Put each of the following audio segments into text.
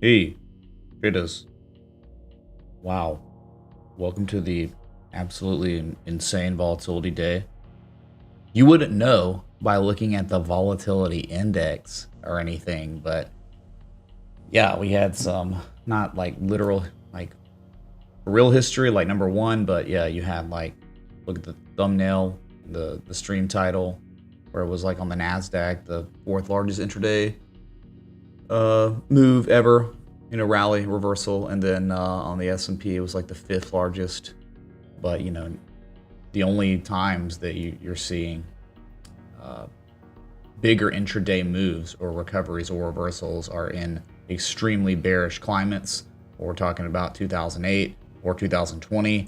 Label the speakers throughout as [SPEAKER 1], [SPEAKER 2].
[SPEAKER 1] Hey, traders. Wow. Welcome to the absolutely insane volatility day. You wouldn't know by looking at the volatility index or anything, but yeah, we had some not like literal, like real history, like number one, but yeah, you had like, look at the thumbnail, the stream title, where it was like on the NASDAQ, the fourth largest intraday move ever, rally reversal, and then on the S&P it was like the fifth largest. But the only times that you're seeing bigger intraday moves or recoveries or reversals are in extremely bearish climates, or we're talking about 2008 or 2020.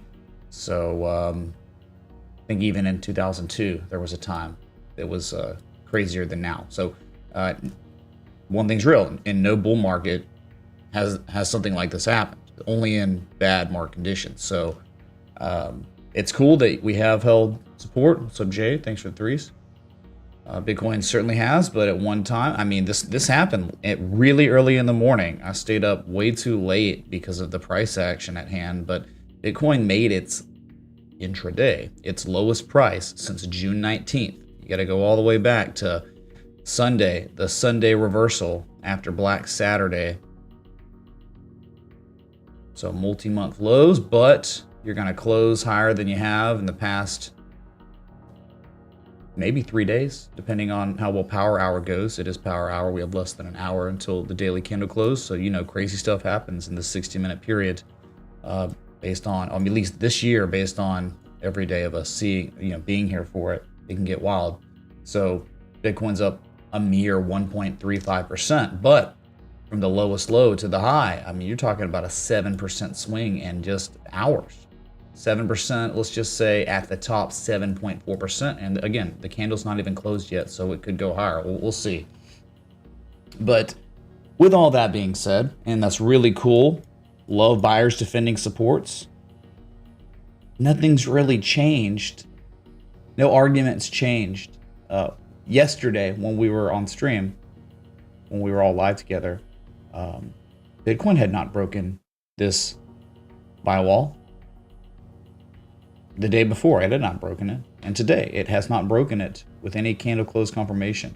[SPEAKER 1] So I think even in 2002 there was a time that was crazier than now. So one thing's real: in no bull market has something like this happened. Only in bad market conditions. So it's cool that we have held support. What's up, Jay? Thanks for the threes. Bitcoin certainly has, but at one time, I mean, this happened really early in the morning. I stayed up way too late because of the price action at hand, but Bitcoin made its intraday, its lowest price since June 19th. You got to go all the way back to Sunday, the Sunday reversal after Black Saturday. So multi-month lows, but you're going to close higher than you have in the past maybe 3 days, depending on how well power hour goes. It is power hour. We have less than an hour until the daily candle close. So, crazy stuff happens in the 60-minute period based on, at least this year, based on every day of us seeing, being here for it. It can get wild. So Bitcoin's up a mere 1.35%, but from the lowest low to the high, I mean, you're talking about a 7% swing in just hours. 7%, let's just say at the top, 7.4%. And again, the candle's not even closed yet, so it could go higher. We'll see. But with all that being said, and that's really cool, love buyers defending supports. Nothing's really changed. No arguments changed. Yesterday, when we were on stream, when we were all live together, Bitcoin had not broken this buy wall. The day before, it had not broken it. And today, it has not broken it with any candle close confirmation.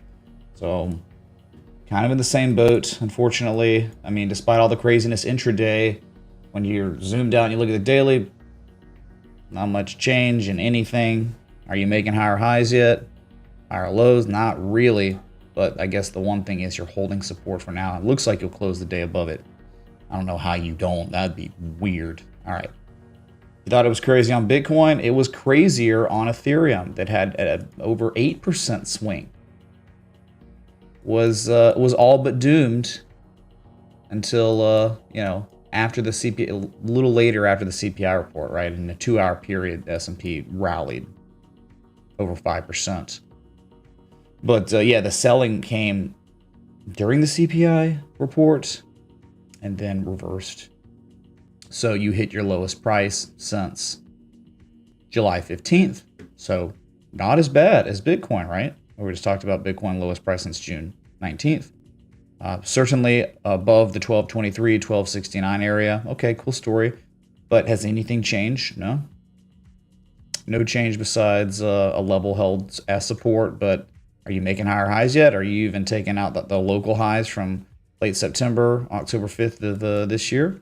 [SPEAKER 1] So, kind of in the same boat, unfortunately. I mean, despite all the craziness intraday, when you're zoomed out and you look at the daily, not much change in anything. Are you making higher highs yet? Higher lows? Not really. But I guess the one thing is you're holding support for now. It looks like you'll close the day above it. I don't know how you don't. That'd be weird. All right. You thought it was crazy on Bitcoin? It was crazier on Ethereum that had over 8% swing. Was all but doomed until after the CPI, a little later after the CPI report, right? In a 2-hour period, the S&P rallied over 5%. But yeah, the selling came during the CPI report and then reversed. So you hit your lowest price since July 15th. So not as bad as Bitcoin, right? We just talked about Bitcoin lowest price since June 19th. Certainly above the 1223, 1269 area. Okay, cool story. But has anything changed? No. No change besides a level held as support. But are you making higher highs yet? Are you even taking out the local highs from late September, October 5th of this year?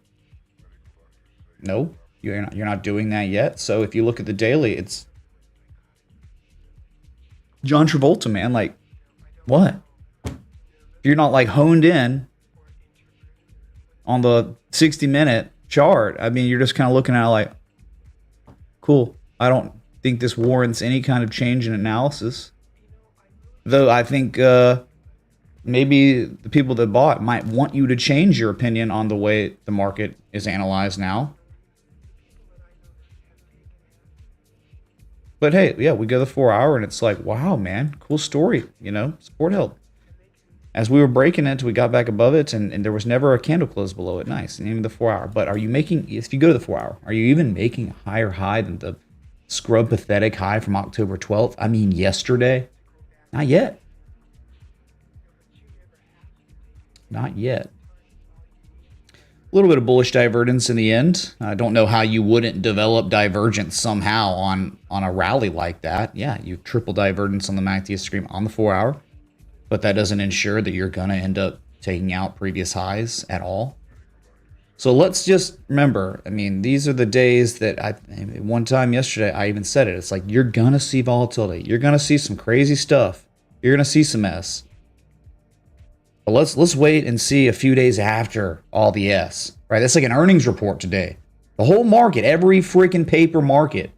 [SPEAKER 1] No, you're not doing that yet. So if you look at the daily, it's John Travolta, man. Like, what? If you're not like honed in on the 60-minute chart, I mean, you're just kind of looking at it like, cool. I don't think this warrants any kind of change in analysis. Though I think maybe the people that bought might want you to change your opinion on the way the market is analyzed now. But hey, yeah, we go the 4-hour and it's like, wow, man, cool story, support held. As we were breaking it, we got back above it, and there was never a candle close below it. Nice, and even the 4-hour. But are you making, if you go to the 4-hour, are you even making a higher high than the scrub pathetic high from October 12th? I mean, yesterday? Not yet. Not yet. A little bit of bullish divergence in the end. I don't know how you wouldn't develop divergence somehow on a rally like that. Yeah, you triple divergence on the MACD stream on the 4 hour, but that doesn't ensure that you're going to end up taking out previous highs at all. So let's just remember, I mean, these are the days that one time yesterday, I even said it. It's like, you're going to see volatility. You're going to see some crazy stuff. You're going to see some S. But let's wait and see a few days after all the S, right? That's like an earnings report today. The whole market, every freaking paper market,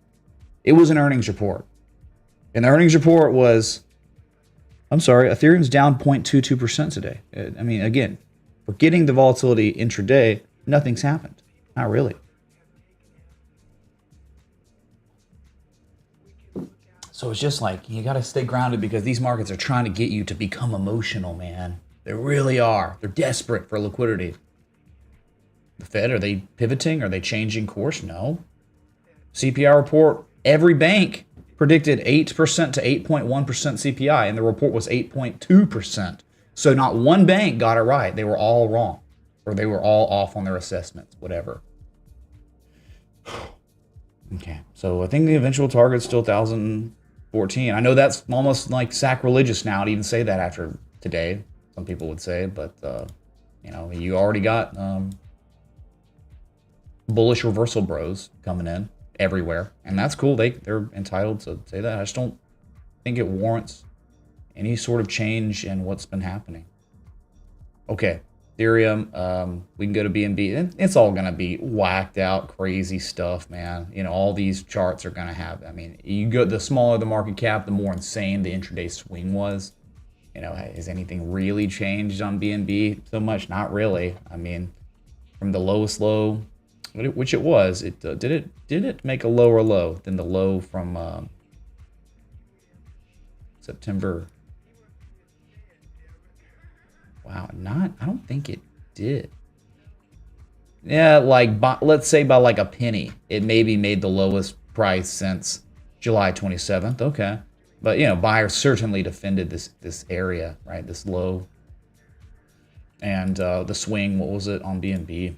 [SPEAKER 1] it was an earnings report. And the earnings report was, I'm sorry, Ethereum's down 0.22% today. I mean, again, forgetting the volatility intraday, nothing's happened. Not really. So it's just like, you got to stay grounded because these markets are trying to get you to become emotional, man. They really are. They're desperate for liquidity. The Fed, are they pivoting? Are they changing course? No. CPI report, every bank predicted 8% to 8.1% CPI, and the report was 8.2%. So not one bank got it right. They were all wrong, or they were all off on their assessments, whatever. Okay, so I think the eventual target's still 1,014. I know that's almost like sacrilegious now to even say that after today. Some people would say, but you know, you already got bullish reversal bros coming in everywhere, and that's cool. They're entitled to say that. I just don't think it warrants any sort of change in what's been happening. Okay, Ethereum. We can go to BNB. It's all gonna be whacked out, crazy stuff, man. You know, all these charts are gonna have. I mean, you go, the smaller the market cap, the more insane the intraday swing was. You know, has anything really changed on BNB so much? Not really. I mean, from the lowest low, which it was, did it make a lower low than the low from September? Wow, I don't think it did. Yeah, like let's say by like a penny, it maybe made the lowest price since July 27th. Okay. But, you know, buyers certainly defended this area, right? This low. And the swing, what was it on BNB?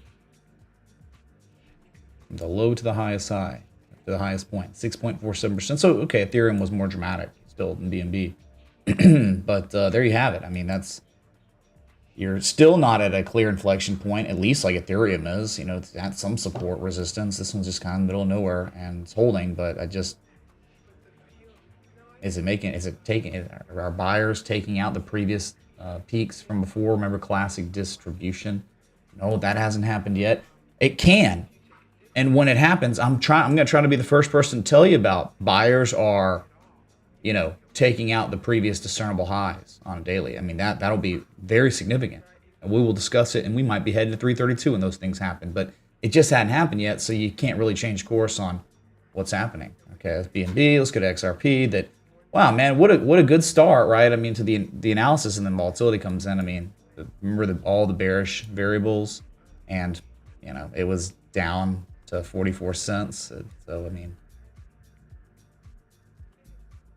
[SPEAKER 1] The low to the highest high, to the highest point, 6.47%. So, okay, Ethereum was more dramatic still than BNB. But there you have it. I mean, you're still not at a clear inflection point, at least like Ethereum is. You know, it's at some support resistance. This one's just kind of in the middle of nowhere and it's holding, but are buyers taking out the previous peaks from before? Remember classic distribution? No, that hasn't happened yet. It can. And when it happens, I'm going to try to be the first person to tell you about buyers are, you know, taking out the previous discernible highs on a daily. I mean, that'll be very significant. And we will discuss it, and we might be headed to 332 when those things happen. But it just hadn't happened yet, so you can't really change course on what's happening. Okay, that's BNB. Let's go to XRP. Wow, man, what a good start, right? I mean, to the analysis, and then volatility comes in. I mean, remember all the bearish variables, and you know it was down to 44 cents. So I mean,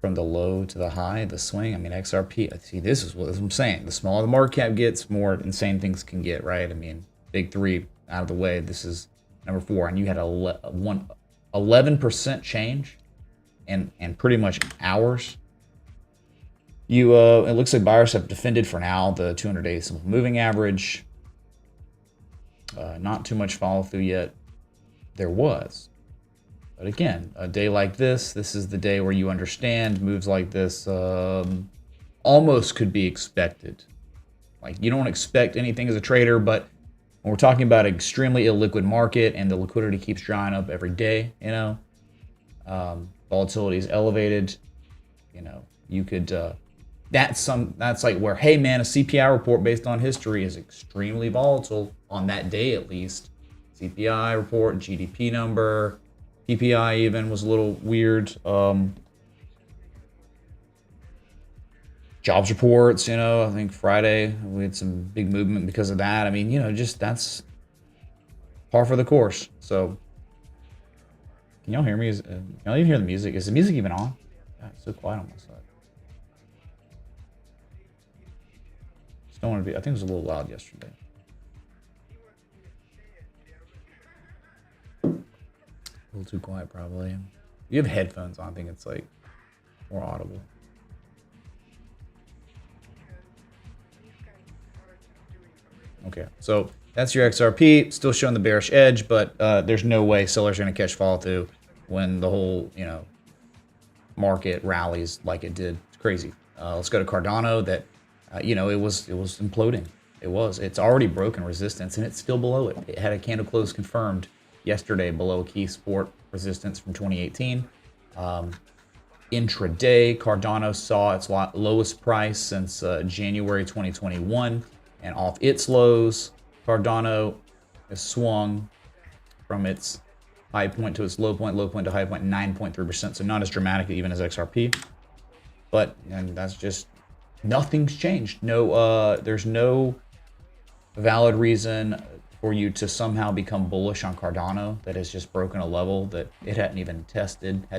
[SPEAKER 1] from the low to the high, the swing. I mean, XRP. See, this is what I'm saying. The smaller the market cap gets, more insane things can get, right? I mean, big three out of the way. This is number 4, and you had 11% change. And pretty much hours. It looks like buyers have defended for now the 200-day simple moving average. Not too much follow through yet. There was, but again, a day like this is the day where you understand moves like this almost could be expected. Like, you don't expect anything as a trader, but when we're talking about an extremely illiquid market and the liquidity keeps drying up every day, you know. Volatility is elevated, you know, you could, that's like where, hey man, a CPI report based on history is extremely volatile on that day at least. CPI report, GDP number, PPI even was a little weird. Jobs reports, you know, I think Friday we had some big movement because of that. I mean, you know, just that's par for the course. So, can y'all hear me? Can y'all even hear the music? Is the music even on? God, it's so quiet on my side. Just don't want to be. I think it was a little loud yesterday. A little too quiet, probably. You have headphones on. I think it's like more audible. Okay, so that's your XRP. Still showing the bearish edge, but there's no way sellers are going to catch fall through when the whole, market rallies like it did. It's crazy. Let's go to Cardano. That, it was imploding. It's already broken resistance, and it's still below it. It had a candle close confirmed yesterday below a key support resistance from 2018. Intraday, Cardano saw its lowest price since January 2021, and off its lows, Cardano has swung from its high point to its low point to high point, 9.3%. So not as dramatic even as XRP, and that's just, nothing's changed. There's no valid reason for you to somehow become bullish on Cardano that has just broken a level that it had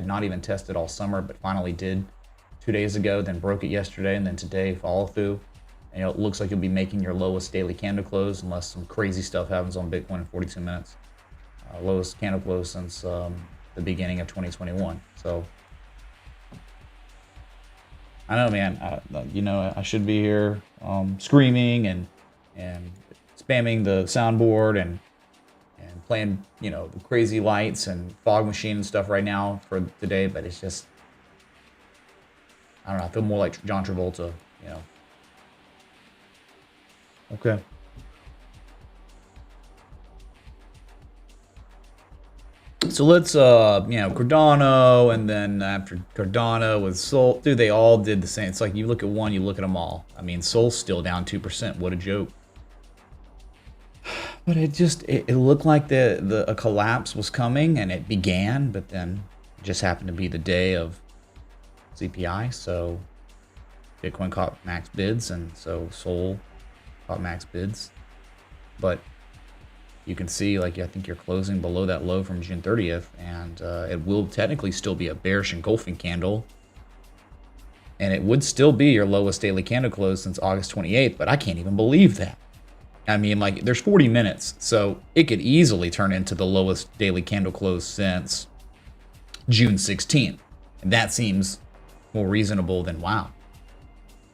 [SPEAKER 1] not even tested all summer, but finally did 2 days ago, then broke it yesterday, and then today follow through. And it looks like you'll be making your lowest daily candle close unless some crazy stuff happens on Bitcoin in 42 minutes. Lowest candle close since the beginning of 2021. So I know, man. I should be here screaming and spamming the soundboard and playing, the crazy lights and fog machine and stuff right now for today, but it's just, I don't know. I feel more like John Travolta, Okay. So let's, Cardano, and then after Cardano with Sol, dude, they all did the same. It's like you look at one, you look at them all. I mean, Sol's still down 2%. What a joke. But it looked like a collapse was coming, and it began, but then it just happened to be the day of CPI. So Bitcoin caught max bids, and so Sol caught max bids. But you can see, I think you're closing below that low from June 30th, and it will technically still be a bearish engulfing candle. And it would still be your lowest daily candle close since August 28th, but I can't even believe that. I mean, there's 40 minutes, so it could easily turn into the lowest daily candle close since June 16th. And that seems more reasonable than, wow,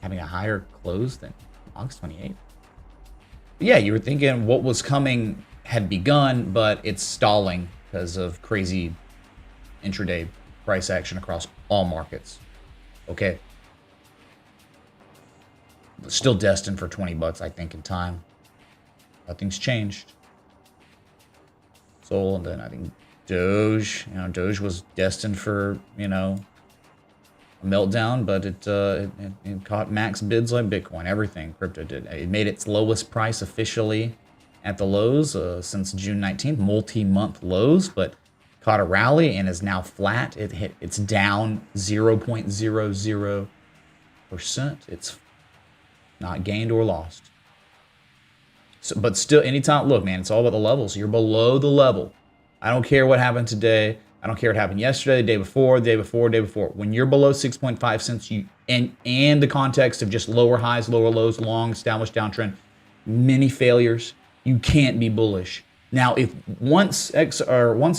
[SPEAKER 1] having a higher close than August 28th. But yeah, you were thinking what was coming had begun, but it's stalling because of crazy intraday price action across all markets. Okay. Still destined for 20 bucks, I think, in time. Nothing's changed. Sol, and then I think Doge. Doge was destined for, a meltdown, but it caught max bids like Bitcoin. Everything crypto did. It made its lowest price officially at the lows since June 19th, multi-month lows, but caught a rally and is now flat. It's down 0.00%. It's not gained or lost. So, but still, anytime, look, man, it's all about the levels. You're below the level. I don't care what happened today. I don't care what happened yesterday, the day before, the day before, the day before. When you're below 6.5 cents, and the context of just lower highs, lower lows, long established downtrend, many failures, you can't be bullish. Now, if once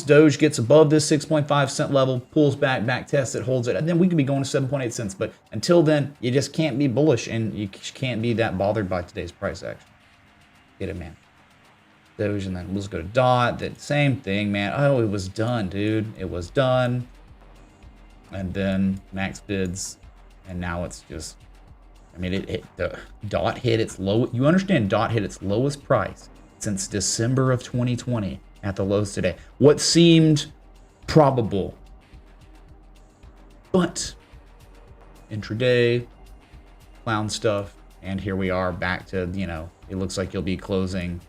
[SPEAKER 1] Doge gets above this 6.5 cent level, pulls back tests it, holds it, and then we could be going to 7.8 cents. But until then, you just can't be bullish, and you can't be that bothered by today's price action. Get it, man. Doge, and then let's go to DOT. That same thing, man. Oh, it was done, dude. It was done. And then max bids, and now it's just, I mean, DOT hit its low. You understand? DOT hit its lowest price since December of 2020 at the lows today. What seemed probable, but intraday, clown stuff, and here we are back to, it looks like you'll be closing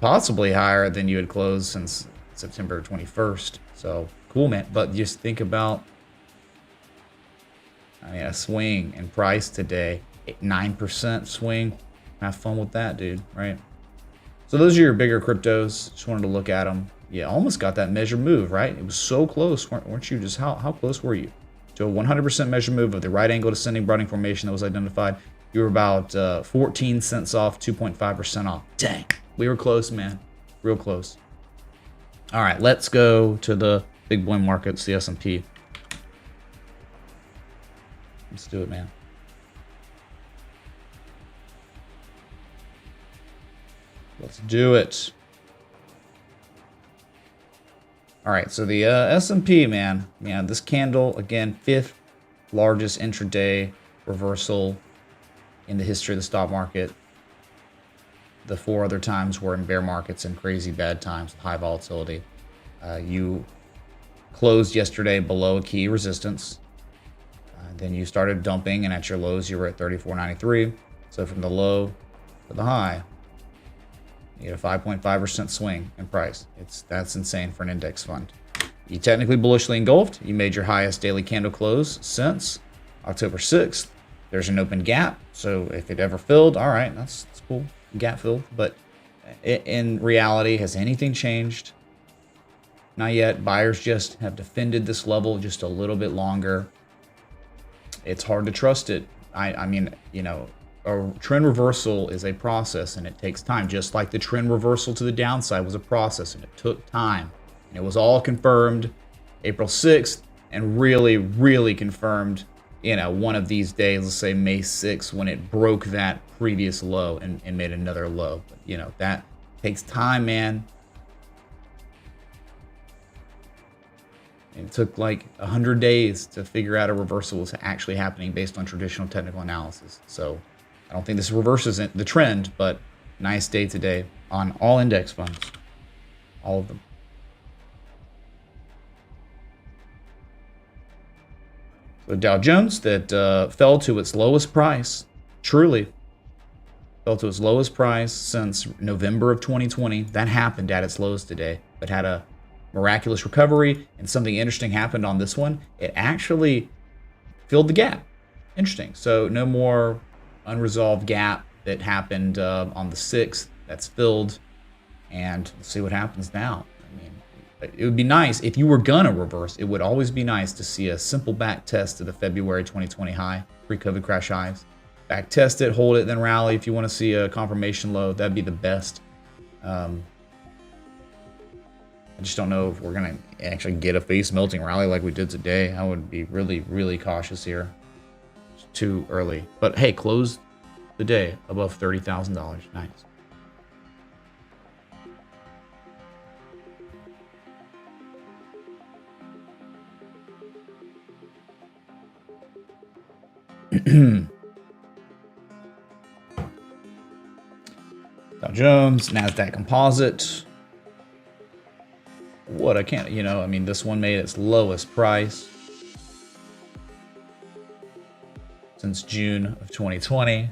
[SPEAKER 1] possibly higher than you had closed since September 21st. So cool, man. But just think about, a swing in price today, 9% swing. Have fun with that, dude, right? So those are your bigger cryptos. Just wanted to look at them. Yeah, almost got that measure move, right? It was so close, weren't you? Just how close were you to a 100% measure move of the right angle descending broadening formation that was identified? You were about 14 cents off, 2.5% off. Dang, we were close, man. Real close. All right, let's go to the big boy markets, the S&P. Let's do it, man. Let's do it. All right, so the S&P, man, this candle, again, 5th largest intraday reversal in the history of the stock market. The 4 other times were in bear markets and crazy bad times with high volatility. You closed yesterday below a key resistance. Then you started dumping, and at your lows, you were at 34.93. So from the low to the high, you get a 5.5% swing in price. That's insane for an index fund. You technically bullishly engulfed. You made your highest daily candle close since October 6th. There's an open gap. So if it ever filled, all right, that's cool. Gap filled. But in reality, has anything changed? Not yet. Buyers just have defended this level just a little bit longer. It's hard to trust it. I mean, you know, a trend reversal is a process and it takes time, just like the trend reversal to the downside was a process and it took time. And it was all confirmed April 6th and really, really confirmed, you know, one of these days, let's say May 6th, when it broke that previous low and made another low. But, you know, that takes time, man. It took like 100 days to figure out a reversal was actually happening based on traditional technical analysis. So I don't think this reverses the trend, but nice day today on all index funds, all of them. So Dow Jones that fell to its lowest price, truly fell to its lowest price since November of 2020. That happened at its lowest today, but had a miraculous recovery, and something interesting happened on this one. It actually filled the gap. Interesting. So no more unresolved gap that happened on the 6th. That's filled, and let's see what happens now. I mean, it would be nice if you were gonna reverse. It would always be nice to see a simple back test of the February 2020 high, pre-COVID crash highs. Back test it, hold it, then rally. If you want to see a confirmation low, that'd be the best. I just don't know if we're going to actually get a face melting rally like we did today. I would be really, really cautious here. It's too early. But hey, close the day above $30,000. Nice. Dow Jones, NASDAQ Composite. What I can't, you know, I mean, this one made its lowest price since June of 2020.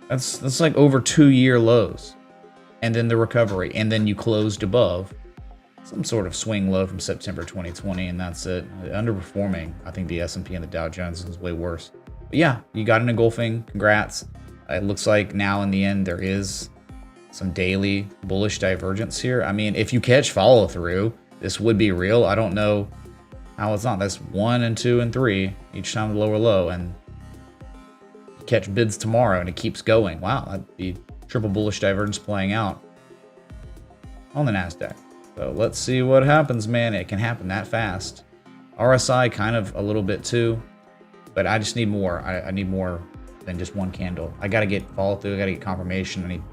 [SPEAKER 1] That's like over 2-year lows, and then the recovery, and then you closed above some sort of swing low from September 2020, and that's it. Underperforming, I think the S&P and the Dow Jones is way worse. But yeah, you got an engulfing. Congrats. It looks like now in the end there is some daily bullish divergence here. I mean, if you catch follow through, this would be real. I don't know how it's not. That's 1 and 2 and 3 each time the lower low, and you catch bids tomorrow and it keeps going. Wow, that'd be triple bullish divergence playing out on the NASDAQ. So let's see what happens, man. It can happen that fast. RSI kind of a little bit too, but I just need more. I need more than just one candle. I got to get follow through. I got to get confirmation. I need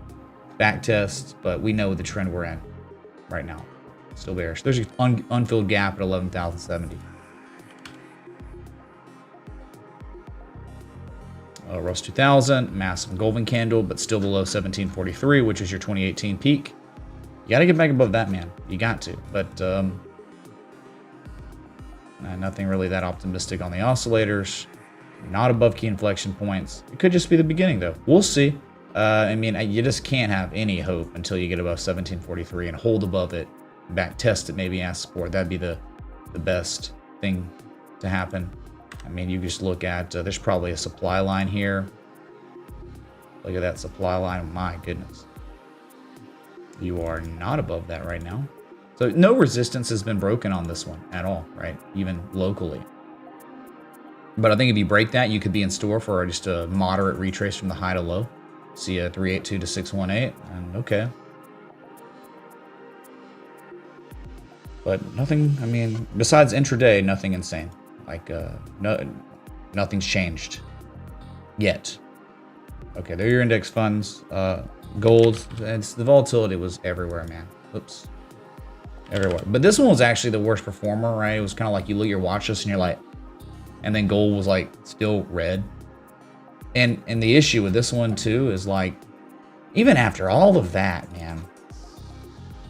[SPEAKER 1] back tests, but we know the trend we're in right now. Still bearish. There's an unfilled gap at 11,070. Russ 2000, massive golden candle, but still below 1743, which is your 2018 peak. You got to get back above that, man. You got to, but nothing really that optimistic on the oscillators. Not above key inflection points. It could just be the beginning, though. We'll see. I mean, you just can't have any hope until you get above 1743 and hold above it, back test it, maybe ask support. That'd be the best thing to happen. I mean, you just look at, there's probably a supply line here. Look at that supply line. My goodness. You are not above that right now. So no resistance has been broken on this one at all, right? Even locally. But I think if you break that, you could be in store for just a moderate retrace from the high to low. See a 382 to 618, and okay. But nothing, I mean, besides intraday, nothing insane. Like, nothing's changed yet. Okay, they're your index funds. Gold, the volatility was everywhere, man. Oops. Everywhere. But this one was actually the worst performer, right? It was kind of like you look at your watch list and you're like, and then gold was like still red. And the issue with this one too is like, even after all of that, man,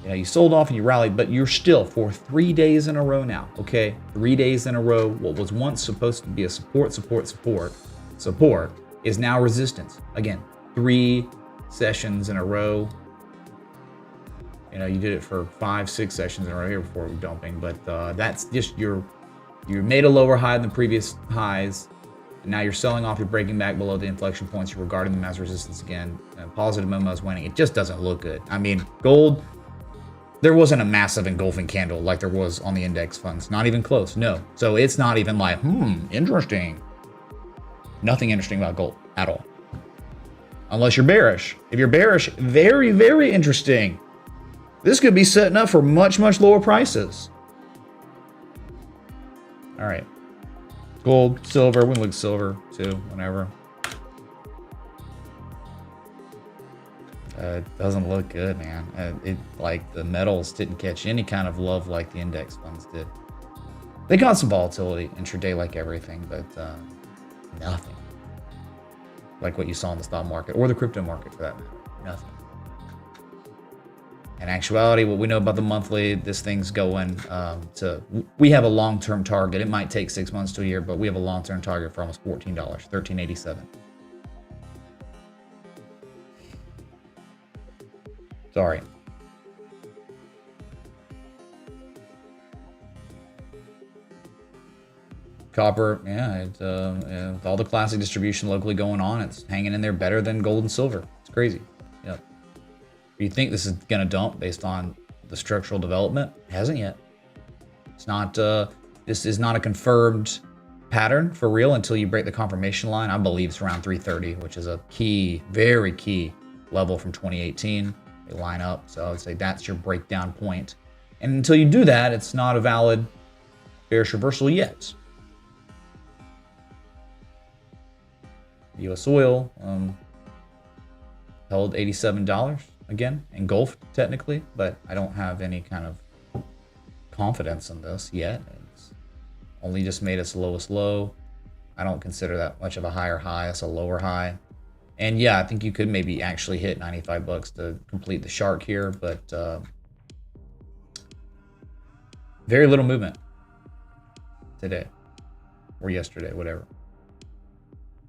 [SPEAKER 1] you know, you sold off and you rallied, but you're still for 3 days in a row now, okay? 3 days in a row, what was once supposed to be a support is now resistance. Again, 3 sessions in a row. You know, you did it for 5, 6 sessions in a row here before dumping, but that's just you made a lower high than the previous highs. And now you're selling off, you're breaking back below the inflection points, you're regarding them as resistance again. Positive momentum winning. It just doesn't look good. I mean, gold, there wasn't a massive engulfing candle like there was on the index funds. Not even close, no. So it's not even like, interesting. Nothing interesting about gold at all. Unless you're bearish. If you're bearish, very, very interesting. This could be setting up for much, much lower prices. All right. Gold, silver, we can look at silver too, whenever. It doesn't look good, man. It like the metals didn't catch any kind of love like the index funds did. They got some volatility intraday like everything, but nothing like what you saw in the stock market or the crypto market for that matter. Nothing. In actuality, what we know about the monthly, this thing's going we have a long-term target. It might take 6 months to a year, but we have a long-term target for almost $14, $13.87. Sorry. Copper, yeah, with all the classic distribution locally going on, it's hanging in there better than gold and silver. It's crazy. Yep. You think this is gonna dump based on the structural development? It hasn't yet. It's not. This is not a confirmed pattern for real until you break the confirmation line. I believe it's around 330, which is a key, very key level from 2018. They line up, so I would say that's your breakdown point. And until you do that, it's not a valid bearish reversal yet. U.S. oil held $87 again, engulfed technically, but I don't have any kind of confidence in this yet. It's only just made its lowest low. I don't consider that much of a higher high. It's a lower high. And yeah, I think you could maybe actually hit 95 bucks to complete the shark here, but very little movement today or yesterday, whatever.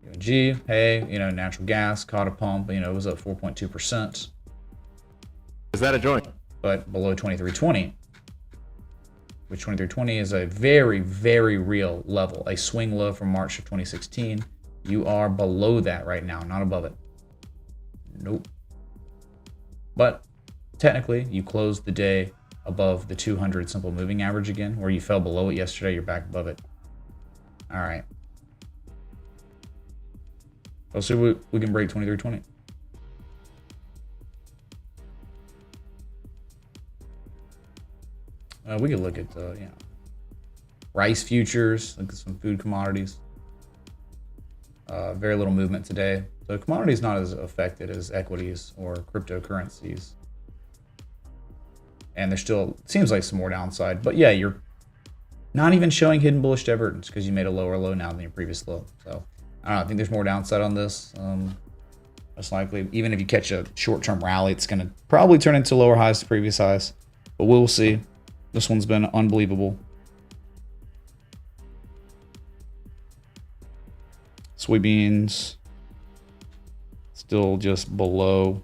[SPEAKER 1] UNG, hey, you know, natural gas caught a pump, you know, it was up 4.2%.
[SPEAKER 2] Is that a joint?
[SPEAKER 1] But below 2320, which 2320 is a very, very real level, a swing low from March of 2016. You are below that right now, not above it. Nope. But technically, you closed the day above the 200 simple moving average again, where you fell below it yesterday, you're back above it. All right. Let's see if we can break 2320. We could look at rice futures, look at some food commodities. Very little movement today. So commodities not as affected as equities or cryptocurrencies. And there's still, seems like some more downside. But yeah, you're not even showing hidden bullish divergence because you made a lower low now than your previous low. So I don't know, I think there's more downside on this. Most likely, even if you catch a short-term rally, it's going to probably turn into lower highs to previous highs. But we'll see. This one's been unbelievable. Soybeans still just below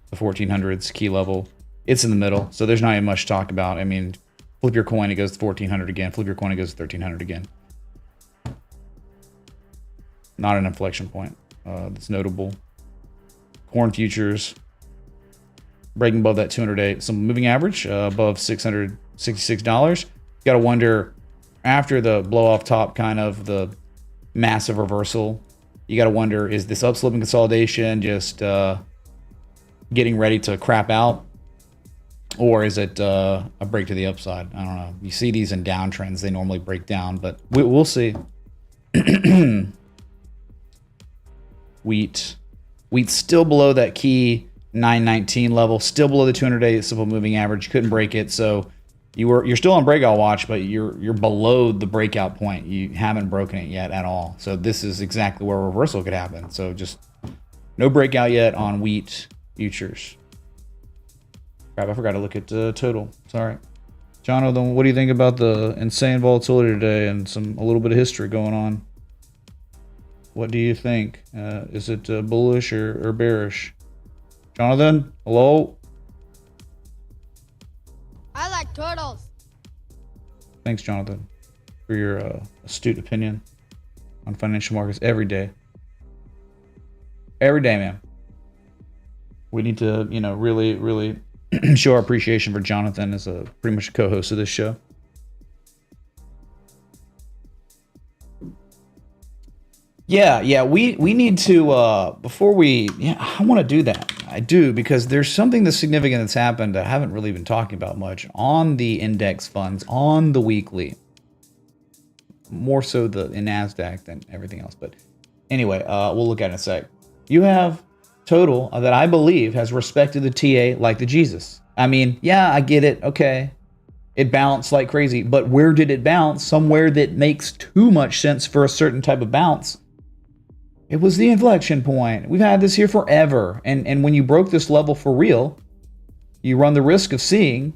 [SPEAKER 1] the 1400s key level. It's in the middle, so there's not even much to talk about. I mean, flip your coin, it goes to 1400 again. Flip your coin, it goes to 1300 again. Not an inflection point that's notable. Corn futures breaking above that 200-day some moving average, above $666. You got to wonder, after the blow off top, kind of the massive reversal, you got to wonder, is this upsloping consolidation just getting ready to crap out? Or is it a break to the upside? I don't know. You see these in downtrends, they normally break down, but we'll see. Wheat's still below that key 919 level, still below the 200-day simple moving average. Couldn't break it, so you're still on breakout watch, but you're below the breakout point. You haven't broken it yet at all. So this is exactly where reversal could happen. So just no breakout yet on wheat futures. Crap, I forgot to look at the total. Sorry. Jonathan, what do you think about the insane volatility today and a little bit of history going on? What do you think? Is it bullish or bearish? Jonathan, hello?
[SPEAKER 3] I like turtles.
[SPEAKER 1] Thanks, Jonathan, for your astute opinion on financial markets every day. Every day, man. We need to, really show our appreciation for Jonathan as pretty much a co-host of this show. Yeah, we need to, before I want to do that. I do, because there's something that's significant that's happened that I haven't really been talking about much on the index funds, on the weekly. More so in NASDAQ than everything else. But anyway, we'll look at it in a sec. You have total that I believe has respected the TA like the Jesus. I mean, yeah, I get it. Okay. It bounced like crazy. But where did it bounce? Somewhere that makes too much sense for a certain type of bounce. It was the inflection point. We've had this here forever. And when you broke this level for real, you run the risk of seeing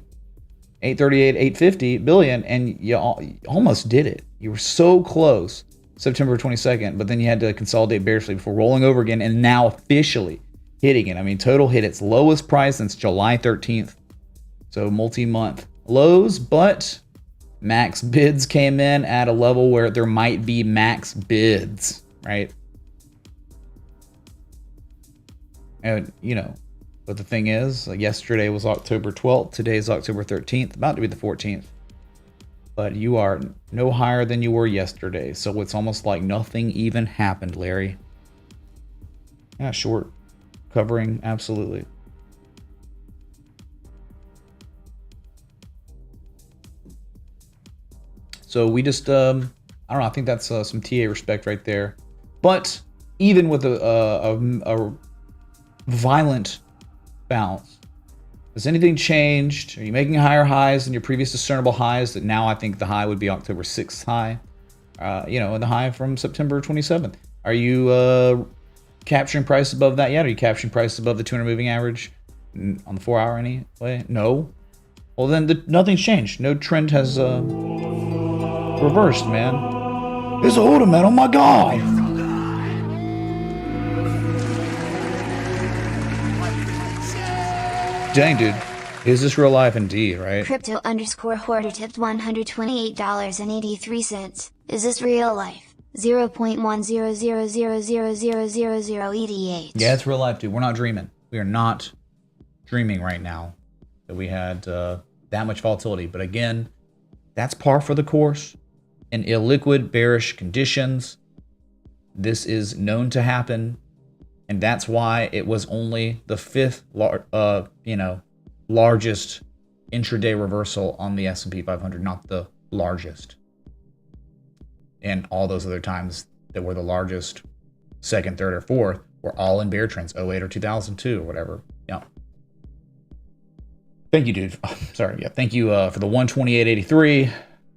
[SPEAKER 1] 838, 850 billion, and you almost did it. You were so close, September 22nd, but then you had to consolidate bearishly before rolling over again and now officially hitting it. I mean, total hit its lowest price since July 13th. So multi-month lows, but max bids came in at a level where there might be max bids, right? And, but the thing is, yesterday was October 12th. Today is October 13th, about to be the 14th. But you are no higher than you were yesterday. So it's almost like nothing even happened, Larry. Yeah, short covering, absolutely. So we just, I don't know, I think that's some TA respect right there. But even with a violent bounce, has anything changed? Are you making higher highs than your previous discernible highs? That now I think the high would be October 6th high, and the high from September 27th. Are you capturing price above that yet? Are you capturing price above the 200 moving average on the 4 hour anyway? No. Well, then nothing's changed. No trend has reversed, man. It's ornament, oh my God. Dang, dude. Is this real life indeed, right?
[SPEAKER 4] Crypto_hoarder tipped $128.83. Is this real life? 0.10000000088.
[SPEAKER 1] Yeah, it's real life, dude. We're not dreaming. We are not dreaming right now that we had that much volatility. But again, that's par for the course. In illiquid, bearish conditions, this is known to happen. And that's why it was only the fifth, largest intraday reversal on the S&P 500, not the largest. And all those other times that were the largest, second, third, or fourth, were all in bear trends, 08 or 2002 or whatever. Yeah. Thank you, dude. Sorry. Yeah. Thank you for the 128.83.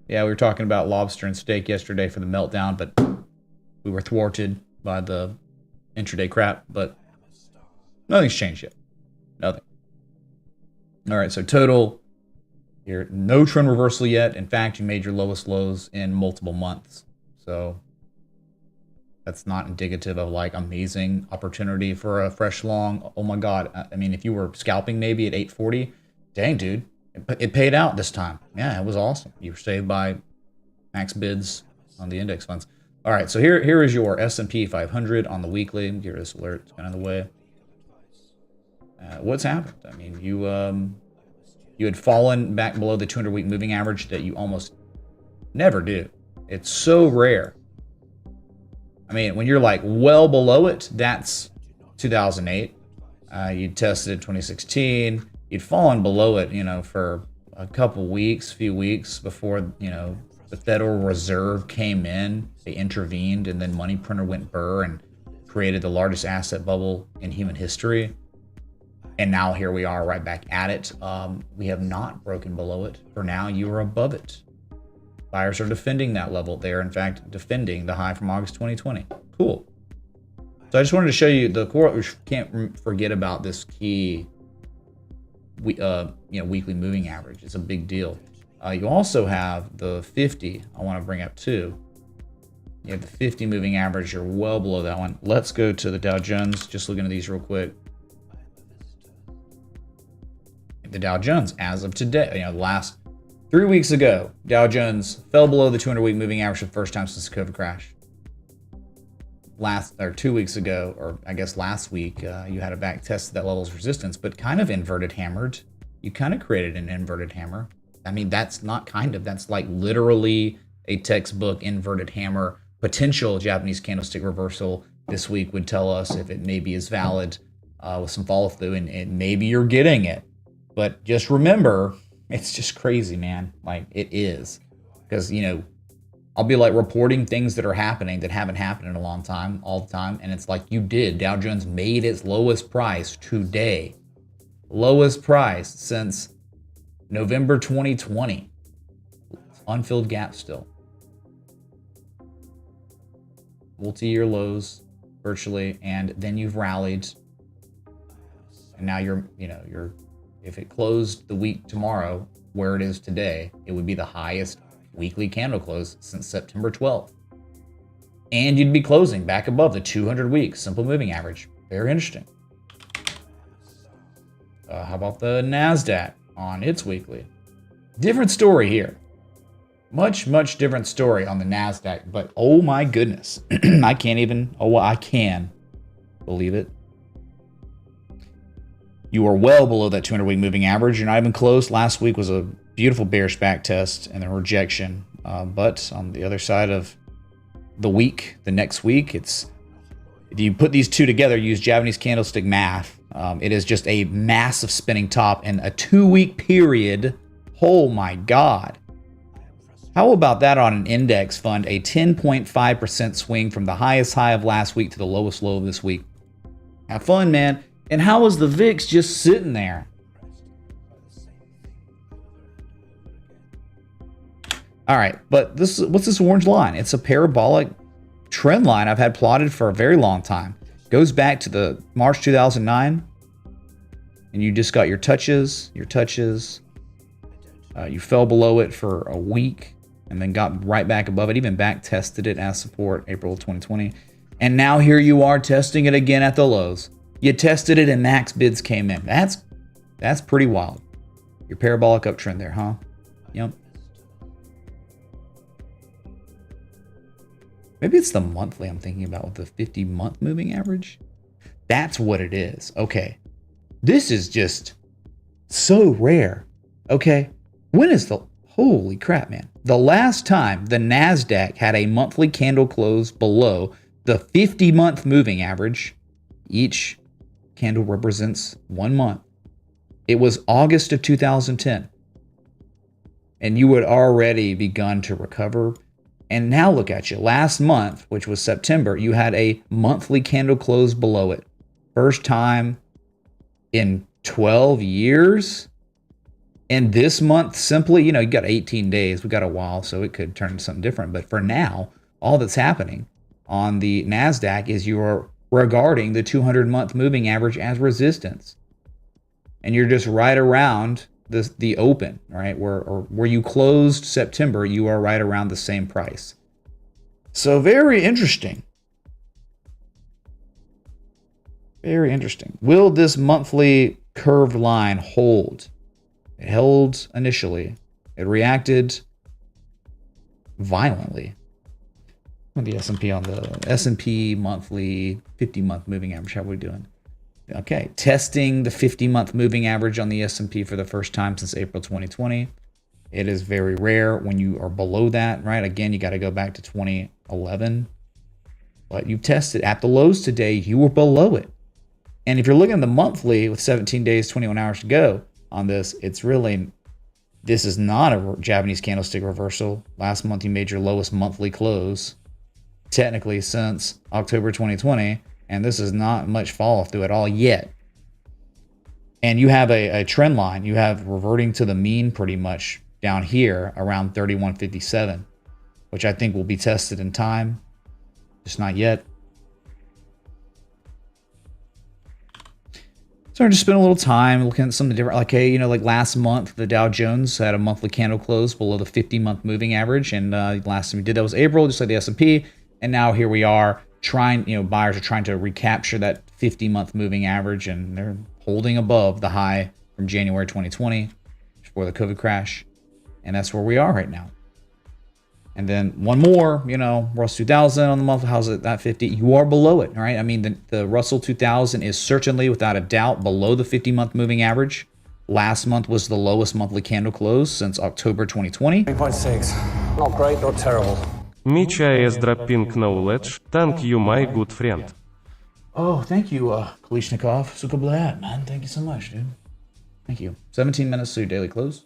[SPEAKER 1] Yeah, we were talking about lobster and steak yesterday for the meltdown, but we were thwarted by the intraday crap, but nothing's changed yet. Nothing. All right, so total, you're no trend reversal yet. In fact, you made your lowest lows in multiple months. So that's not indicative of like amazing opportunity for a fresh long. Oh my God. I mean, if you were scalping maybe at 840, dang, dude, it paid out this time. Yeah, it was awesome. You were saved by max bids on the index funds. All right, so here is your S&P 500 on the weekly. Here is alert, it's kind of the way. What's happened? I mean, you had fallen back below the 200-week moving average that you almost never do. It's so rare. I mean, when you're like well below it, that's 2008. You tested 2016, You'd fallen below it, for a few weeks before, the Federal Reserve came in. They intervened, and then money printer went burr and created the largest asset bubble in human history. And now here we are right back at it. We have not broken below it. For now, you are above it. Buyers are defending that level. They are, in fact, defending the high from August 2020. Cool. So I just wanted to show you the core. We can't forget about this key, weekly moving average. It's a big deal. You also have the 50. I want to bring up too. You have the 50 moving average. You're well below that one. Let's go to the Dow Jones. Just looking at these real quick. The Dow Jones, as of today, the last 3 weeks ago, Dow Jones fell below the 200-week moving average for the first time since the COVID crash. 2 weeks ago, or I guess last week, you had a back test of that level's resistance, but kind of inverted hammered. You kind of created an inverted hammer. I mean, that's not kind of, that's like literally a textbook inverted hammer. Potential Japanese candlestick reversal this week would tell us if it maybe is valid with some follow through, and maybe you're getting it. But just remember, it's just crazy, man. Like, it is. Because, I'll be like reporting things that are happening that haven't happened in a long time, all the time. And it's like, you did. Dow Jones made its lowest price today. Lowest price since November 2020. Unfilled gap still. Multi-year lows, virtually. And then you've rallied. And now you're, if it closed the week tomorrow where it is today, it would be the highest weekly candle close since September 12th. And you'd be closing back above the 200-week simple moving average. Very interesting. How about the NASDAQ on its weekly? Different story here. Much different story on the NASDAQ, but oh my goodness. I can believe it. You are well below that 200-week moving average. You're not even close. Last week was a beautiful bearish back test and then rejection. But on the other side of the week, the next week, if you put these two together, use Japanese candlestick math, it is just a massive spinning top in a 2-week period. Oh my God. How about that on an index fund? A 10.5% swing from the highest high of last week to the lowest low of this week. Have fun, man. And how was the VIX just sitting there? All right, but what's this orange line? It's a parabolic trend line I've had plotted for a very long time. Goes back to the March 2009, and you just got your touches. You fell below it for a week, and then got right back above it. Even back tested it as support April 2020, and now here you are testing it again at the lows. You tested it and max bids came in. That's pretty wild. Your parabolic uptrend there, huh? Yep. Maybe it's the monthly I'm thinking about with the 50-month moving average. That's what it is. Okay. This is just so rare. Okay. When is holy crap, man. The last time the NASDAQ had a monthly candle close below the 50-month moving average, each candle represents 1 month. It was August of 2010. And you had already begun to recover. And now look at you. Last month, which was September, you had a monthly candle close below it. First time in 12 years. And this month, simply, you got 18 days. We got a while, so it could turn into something different. But for now, all that's happening on the NASDAQ is you're regarding the 200-month moving average as resistance. And you're just right around the open, right? Where you closed September, you are right around the same price. So very interesting. Very interesting. Will this monthly curved line hold? It held initially. It reacted violently. The S&P on the S&P monthly 50-month moving average. How are we doing? Okay, testing the 50-month moving average on the S&P for the first time since April 2020. It is very rare when you are below that, right? Again, you got to go back to 2011. But you tested at the lows today, you were below it. And if you're looking at the monthly with 17 days, 21 hours to go, on this. It's really, this is not a Japanese candlestick reversal. Last month you made your lowest monthly close, technically since October 2020, and this is not much fall through at all yet. And you have a trend line. You have reverting to the mean pretty much down here around 31.57, which I think will be tested in time, just not yet. So I just spent a little time looking at some different, like, hey, you know, like last month, the Dow Jones had a monthly candle close below the 50-month moving average. And last time we did that was April, just like the S&P. And now here we are trying, you know, buyers are trying to recapture that 50-month moving average, and they're holding above the high from January 2020 before the COVID crash. And that's where we are right now. And then one more, you know, Russell 2000 on the month. How's it at 50? You are below it, right? I mean, the Russell 2000 is certainly, without a doubt, below the 50-month moving average. Last month was the lowest monthly candle close since October 2020.
[SPEAKER 5] 3.6. Not great, not terrible.
[SPEAKER 6] Micha is dropping knowledge. Thank you, my good friend.
[SPEAKER 1] Oh, thank you, Kalishnikov. Sukablad, man. Thank you so much, dude. Thank you. 17 minutes to your daily close.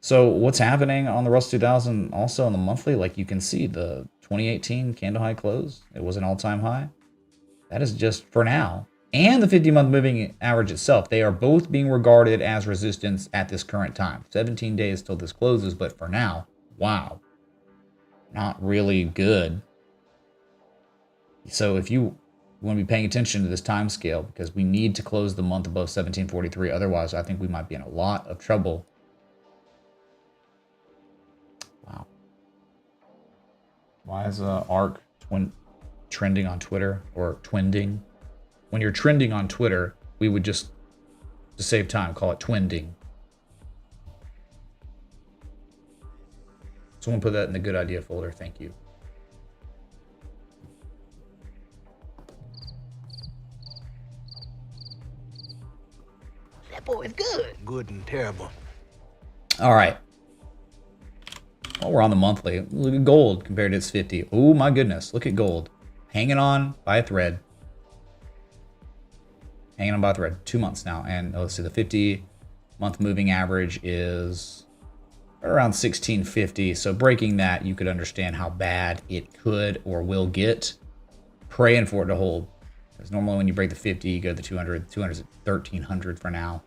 [SPEAKER 1] So what's happening on the Russell 2000 also on the monthly? Like you can see the 2018 candle high close. It was an all-time high. That is just for now. And the 50-month moving average itself. They are both being regarded as resistance at this current time. 17 days till this closes, but for now, wow. Not really good. So if you want to be paying attention to this time scale, because we need to close the month above 1743. Otherwise, I think we might be in a lot of trouble. Wow. Why is ARK trending on Twitter, or twinding? When you're trending on Twitter, we would just, to save time, call it twinding. Someone put that in the good idea folder. Thank you.
[SPEAKER 5] That boy is good. Good and terrible.
[SPEAKER 1] All right. Well, we're on the monthly. Look at gold compared to its 50. Oh my goodness. Look at gold. Hanging on by a thread. Hanging on by a thread. 2 months now. And let's see, the 50-month moving average is around 1650. So breaking that, you could understand how bad it could or will get. Praying for it to hold. Because normally when you break the 50, you go to the 200. 200 is at 1300 for now.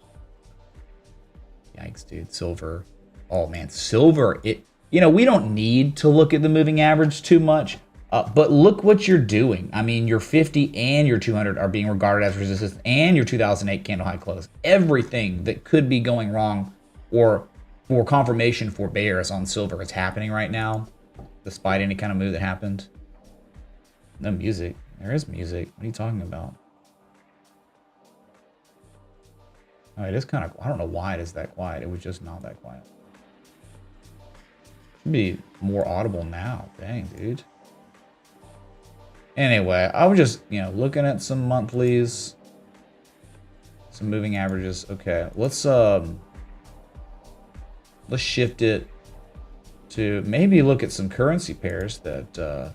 [SPEAKER 1] Yikes, dude. Silver. Oh man, silver. You know, we don't need to look at the moving average too much, but look what you're doing. I mean, your 50 and your 200 are being regarded as resistance, and your 2008 candle high close. Everything that could be going wrong or for confirmation for bears on silver is happening right now, despite any kind of move that happened. No music. There is music. What are you talking about? Oh, it is kind of, I don't know why it is that quiet. It was just not that quiet. Should be more audible now. Dang, dude. Anyway, I was just, you know, looking at some monthlies, some moving averages. Okay, let's shift it to maybe look at some currency pairs that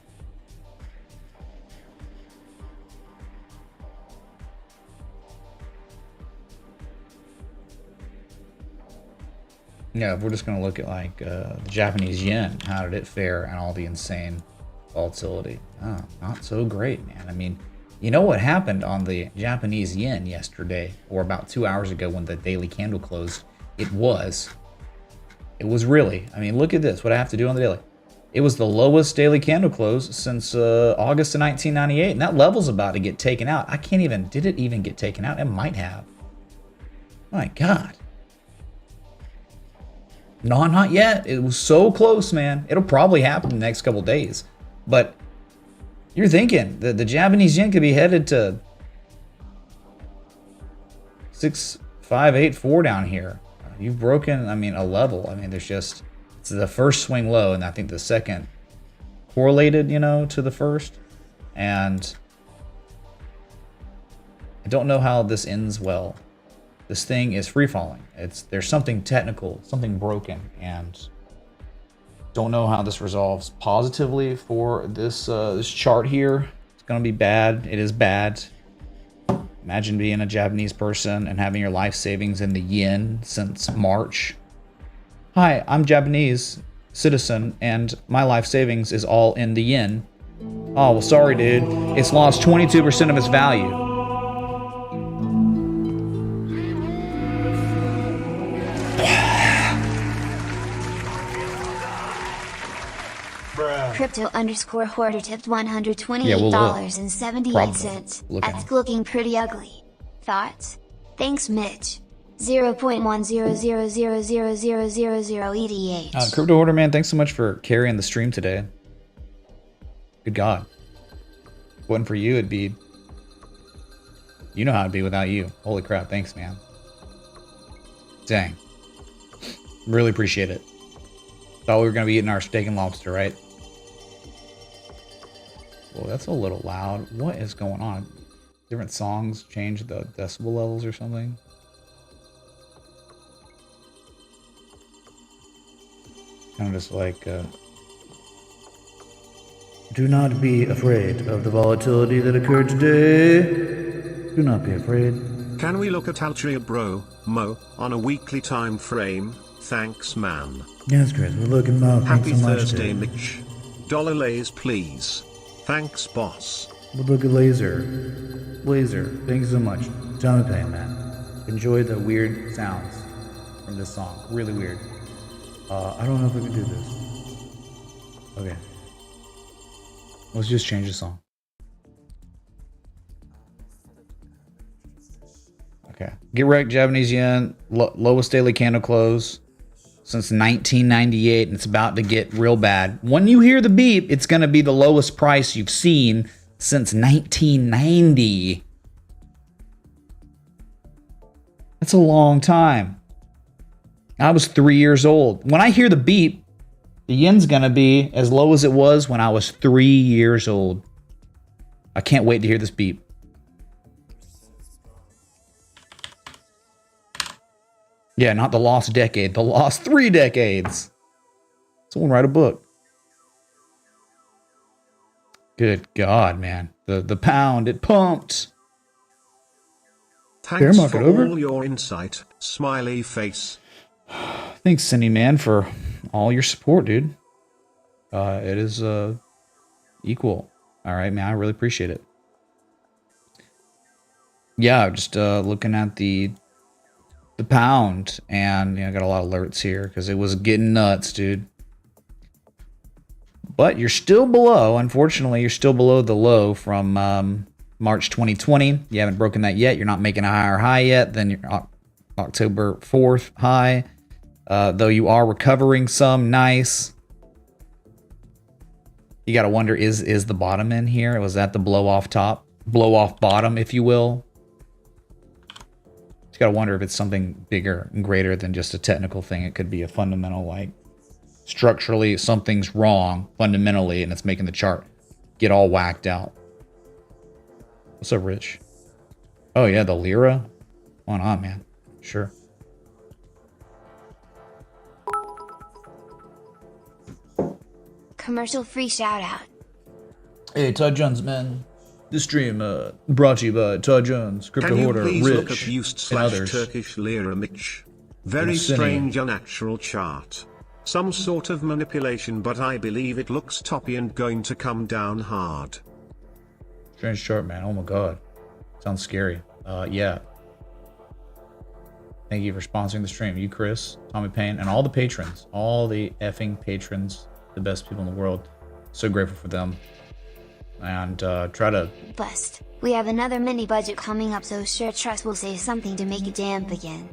[SPEAKER 1] yeah, we're just going to look at like the Japanese yen. How did it fare and all the insane volatility? Oh, not so great, man. I mean, you know what happened on the Japanese yen yesterday, or about 2 hours ago when the daily candle closed? It was really, I mean, look at this, what I have to do on the daily. It was the lowest daily candle close since August of 1998, and that level's about to get taken out. I can't even, did it even get taken out? It might have. My God. No, not yet. It was so close, man. It'll probably happen in the next couple days. But you're thinking that the Japanese yen could be headed to 6,584 down here. You've broken, I mean, a level. I mean, there's just, it's the first swing low, and I think the second correlated, you know, to the first. And I don't know how this ends well. This thing is free falling. There's something technical, something broken, and don't know how this resolves positively for this this chart here. It's gonna be bad. It is bad. And Imagine being a Japanese person and having your life savings in the yen since March. Hi, I'm Japanese citizen and my life savings is all in the yen. Oh, well, sorry, dude. It's lost 22% of its value.
[SPEAKER 4] Crypto underscore hoarder tipped $128.78. That's looking pretty ugly. Thoughts? Thanks, Mitch. 0.100000000 ETH.
[SPEAKER 1] Crypto hoarder man, thanks so much for carrying the stream today. Good God. If it wasn't for you, it'd be... You know how it'd be without you. Holy crap, thanks, man. Dang. Really appreciate it. Thought we were going to be eating our steak and lobster, right? Whoa, that's a little loud. What is going on? Different songs change the decibel levels or something? Kind of just like... Do not be afraid of the volatility that occurred today. Do not be afraid.
[SPEAKER 7] Can we look at Altria Bro, Mo, on a weekly time frame? Thanks, man.
[SPEAKER 1] Yes, Chris, we're looking Mo.
[SPEAKER 7] Happy Thursday, Mitch. Dollar lays, please. Thanks, boss.
[SPEAKER 1] We'll look at Laser. Laser, thanks so much. Tommy Payne, man. Enjoy the weird sounds from this song. Really weird. I don't know if we can do this. Okay. Let's just change the song. Okay. Get wrecked, Japanese yen. Lowest daily candle close since 1998, and it's about to get real bad. When you hear the beep, it's going to be the lowest price you've seen since 1990. That's a long time. I was 3 years old. When I hear the beep, the yen's going to be as low as it was when I was 3 years old. I can't wait to hear this beep. Yeah, not the lost decade, the lost 3 decades. Someone write a book. Good God, man. The pound, it pumped.
[SPEAKER 7] Thanks for all your insight, smiley face.
[SPEAKER 1] Thanks, Cindy, man, for all your support, dude. It is equal. All right, man, I really appreciate it. Yeah, just looking at the pound, and I got a lot of alerts here because it was getting nuts, dude. But you're still below, unfortunately, you're still below the low from March 2020. You haven't broken that yet. You're not making a higher high yet than your October 4th high. Though you are recovering some nice. You got to wonder, is the bottom in here? Was that the blow off bottom, if you will? You got to wonder if it's something bigger and greater than just a technical thing. It could be a fundamental, like, structurally something's wrong fundamentally, and it's making the chart get all whacked out. What's up, Rich? Oh yeah, the Lira. Why not, man? Sure.
[SPEAKER 4] Commercial free shout out.
[SPEAKER 1] Hey, Todd Jones, man. This stream brought to you by Todd Jones, Crypto Hoarder,
[SPEAKER 7] Rich,
[SPEAKER 1] look
[SPEAKER 7] at
[SPEAKER 1] and others.
[SPEAKER 7] Turkish Lira, Mitch. Very strange, unnatural chart. Some sort of manipulation, but I believe it looks toppy and going to come down hard.
[SPEAKER 1] Strange chart, man. Oh my God. Sounds scary. Yeah. Thank you for sponsoring the stream. You, Chris, Tommy Payne, and all the patrons. All the effing patrons. The best people in the world. So grateful for them. And try to...
[SPEAKER 4] Bust. We have another mini budget coming up, so sure trust will say something to make it damp again.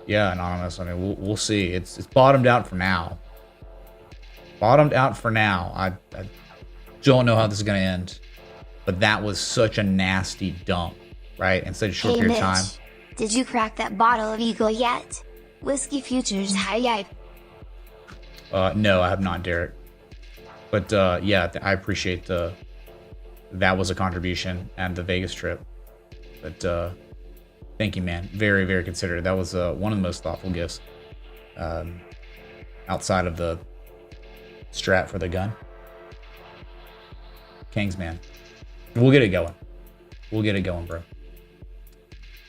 [SPEAKER 1] Yeah, Anonymous. I mean, we'll see. It's bottomed out for now. Bottomed out for now. I don't know how this is going to end. But that was such a nasty dump, right? In such a short period of time.
[SPEAKER 4] Did you crack that bottle of Eagle yet? Whiskey Futures, hi.
[SPEAKER 1] No, I have not, Derek. But yeah, I appreciate that was a contribution and the Vegas trip. But thank you, man. Very, very considerate. That was one of the most thoughtful gifts outside of the strap for the gun. Kings, man. We'll get it going. We'll get it going, bro.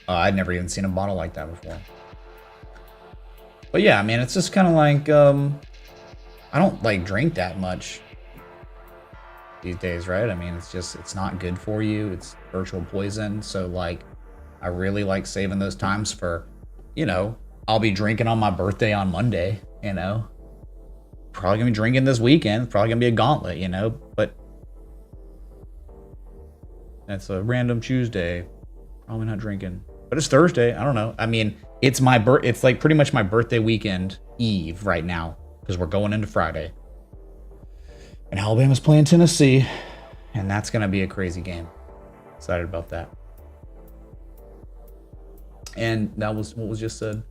[SPEAKER 1] I'd never even seen a bottle like that before. But yeah, I mean, it's just kind of like, I don't like drink that much these days, right? I mean, it's not good for you. It's virtual poison. So like, I really like saving those times for, you know, I'll be drinking on my birthday on Monday, you know, probably gonna be drinking this weekend. It's probably gonna be a gauntlet, you know, but that's a random Tuesday. Probably not drinking, but it's Thursday. I don't know. I mean, it's like pretty much my birthday weekend eve right now because we're going into Friday. And Alabama's playing Tennessee, and that's going to be a crazy game. Excited about that. And that was what was just said.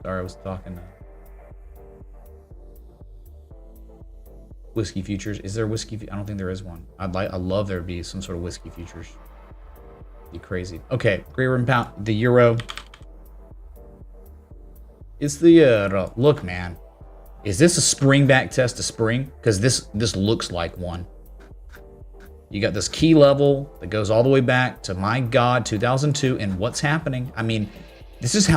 [SPEAKER 1] Sorry, I was talking. Whiskey futures. Is there whiskey? I don't think there is one. I love there to be some sort of whiskey futures. Be crazy. Okay, Great Room Pound. The euro. It's the euro. Look, man. Is this a spring back test to spring? Because this looks like one. You got this key level that goes all the way back to, my God, 2002. And what's happening? I mean, this is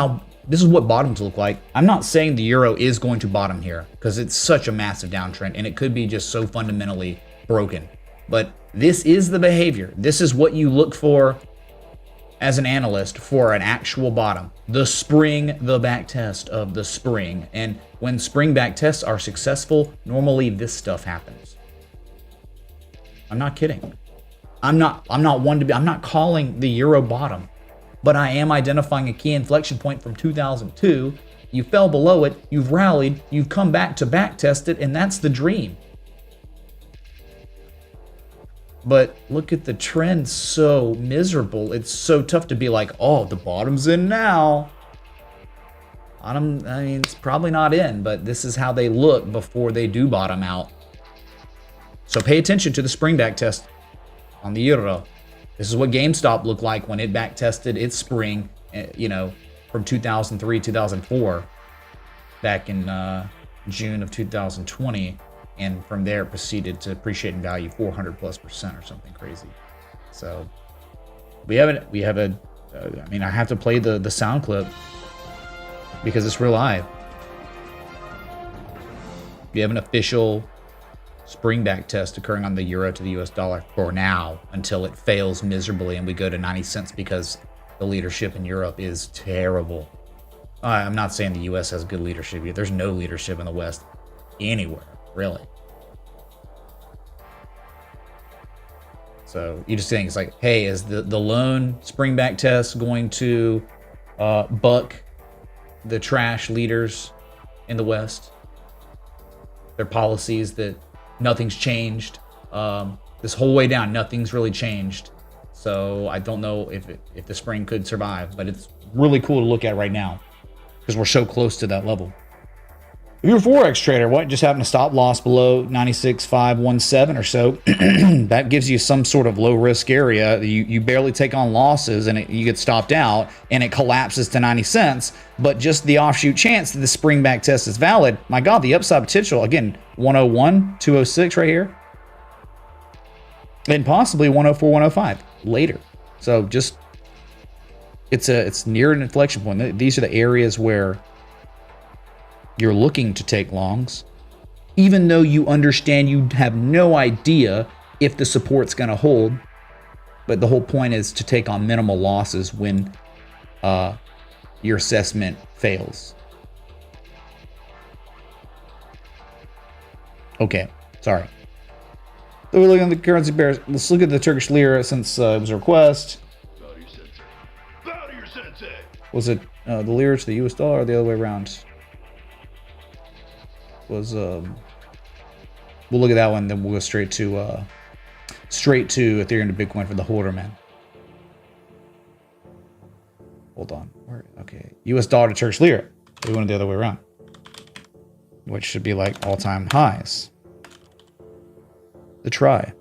[SPEAKER 1] what bottoms look like. I'm not saying the euro is going to bottom here because it's such a massive downtrend and it could be just so fundamentally broken. But this is the behavior. This is what you look for as an analyst for an actual bottom. The spring, the back test of the spring. And when spring back tests are successful, normally this stuff happens. I'm not kidding. I'm not calling the euro bottom, but I am identifying a key inflection point from 2002. You fell below it, you've rallied, you've come back to back test it, and that's the dream. But look at the trend, so miserable. It's so tough to be like, oh, the bottom's in now. I mean, it's probably not in, but this is how they look before they do bottom out. So pay attention to the spring back test on the euro. This is what GameStop looked like when it back tested its spring, you know, from 2003, 2004, back in June of 2020. And from there, it proceeded to appreciate in value 400+% or something crazy. So we have a, I mean, I have to play the sound clip because it's real live. We have an official spring back test occurring on the euro to the US dollar for now until it fails miserably and we go to 90 cents because the leadership in Europe is terrible. I'm not saying the US has good leadership. There's no leadership in the West anywhere. Really. So you just think it's like, hey, is the lone spring back test going to buck the trash leaders in the West? Their policies that nothing's changed. This whole way down, nothing's really changed. So I don't know if the spring could survive, but it's really cool to look at right now because we're so close to that level. If you're a Forex trader, what just happened to stop loss below 96.517 or so? That gives you some sort of low risk area. You barely take on losses and you get stopped out and it collapses to 90 cents. But just the offshoot chance that the spring back test is valid, my God, the upside potential, again, 101, 206 right here. And possibly 104, 105 later. So just, it's near an inflection point. These are the areas where you're looking to take longs, even though you understand you have no idea if the support's going to hold. But the whole point is to take on minimal losses when your assessment fails. Okay, sorry. So we're looking at the currency pairs. Let's look at the Turkish lira since it was a request. Was it the lira to the US dollar or the other way around? Was we'll look at that one, then we'll go straight to Ethereum to Bitcoin for the holder, man. Hold on. Okay, US dollar to Turkish lira. We went the other way around, which should be like all-time highs. The try.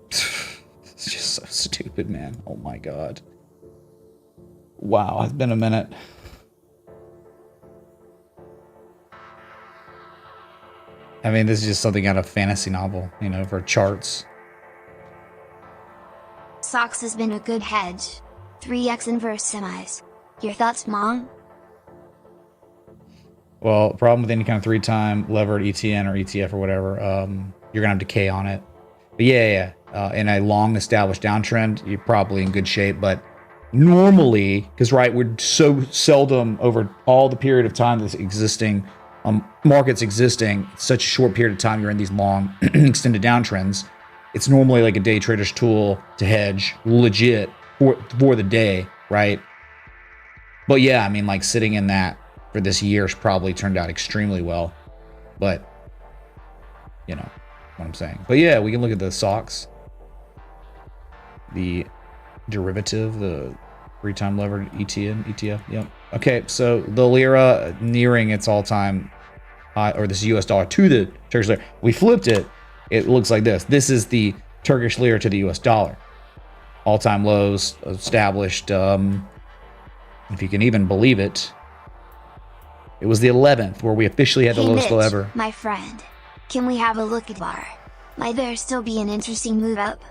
[SPEAKER 1] It's just so stupid, man. Oh my God. Wow, it's been a minute. I mean, this is just something out of a fantasy novel, you know, for charts.
[SPEAKER 4] SOX has been a good hedge. 3x inverse semis. Your thoughts, Mom?
[SPEAKER 1] Well, problem with any kind of 3-time levered ETN or ETF or whatever, you're gonna have decay on it. But yeah. In a long established downtrend, you're probably in good shape. But normally, because right, we're so seldom over all the period of time that's existing, markets existing, such a short period of time, you're in these long extended downtrends. It's normally like a day trader's tool to hedge legit for the day, right? But yeah, I mean, like sitting in that for this year's probably turned out extremely well. But you know what I'm saying. But yeah, we can look at the SOX, the derivative, the 3-time levered ETF. Yep. Okay, so the lira nearing its all-time high, or this US dollar to the Turkish lira. We flipped it. It looks like this. This is the Turkish lira to the US dollar. All-time lows established, if you can even believe it. It was the 11th where we officially had the lowest low ever.
[SPEAKER 4] My friend, can we have a look at VAR? Might there still be an interesting move up?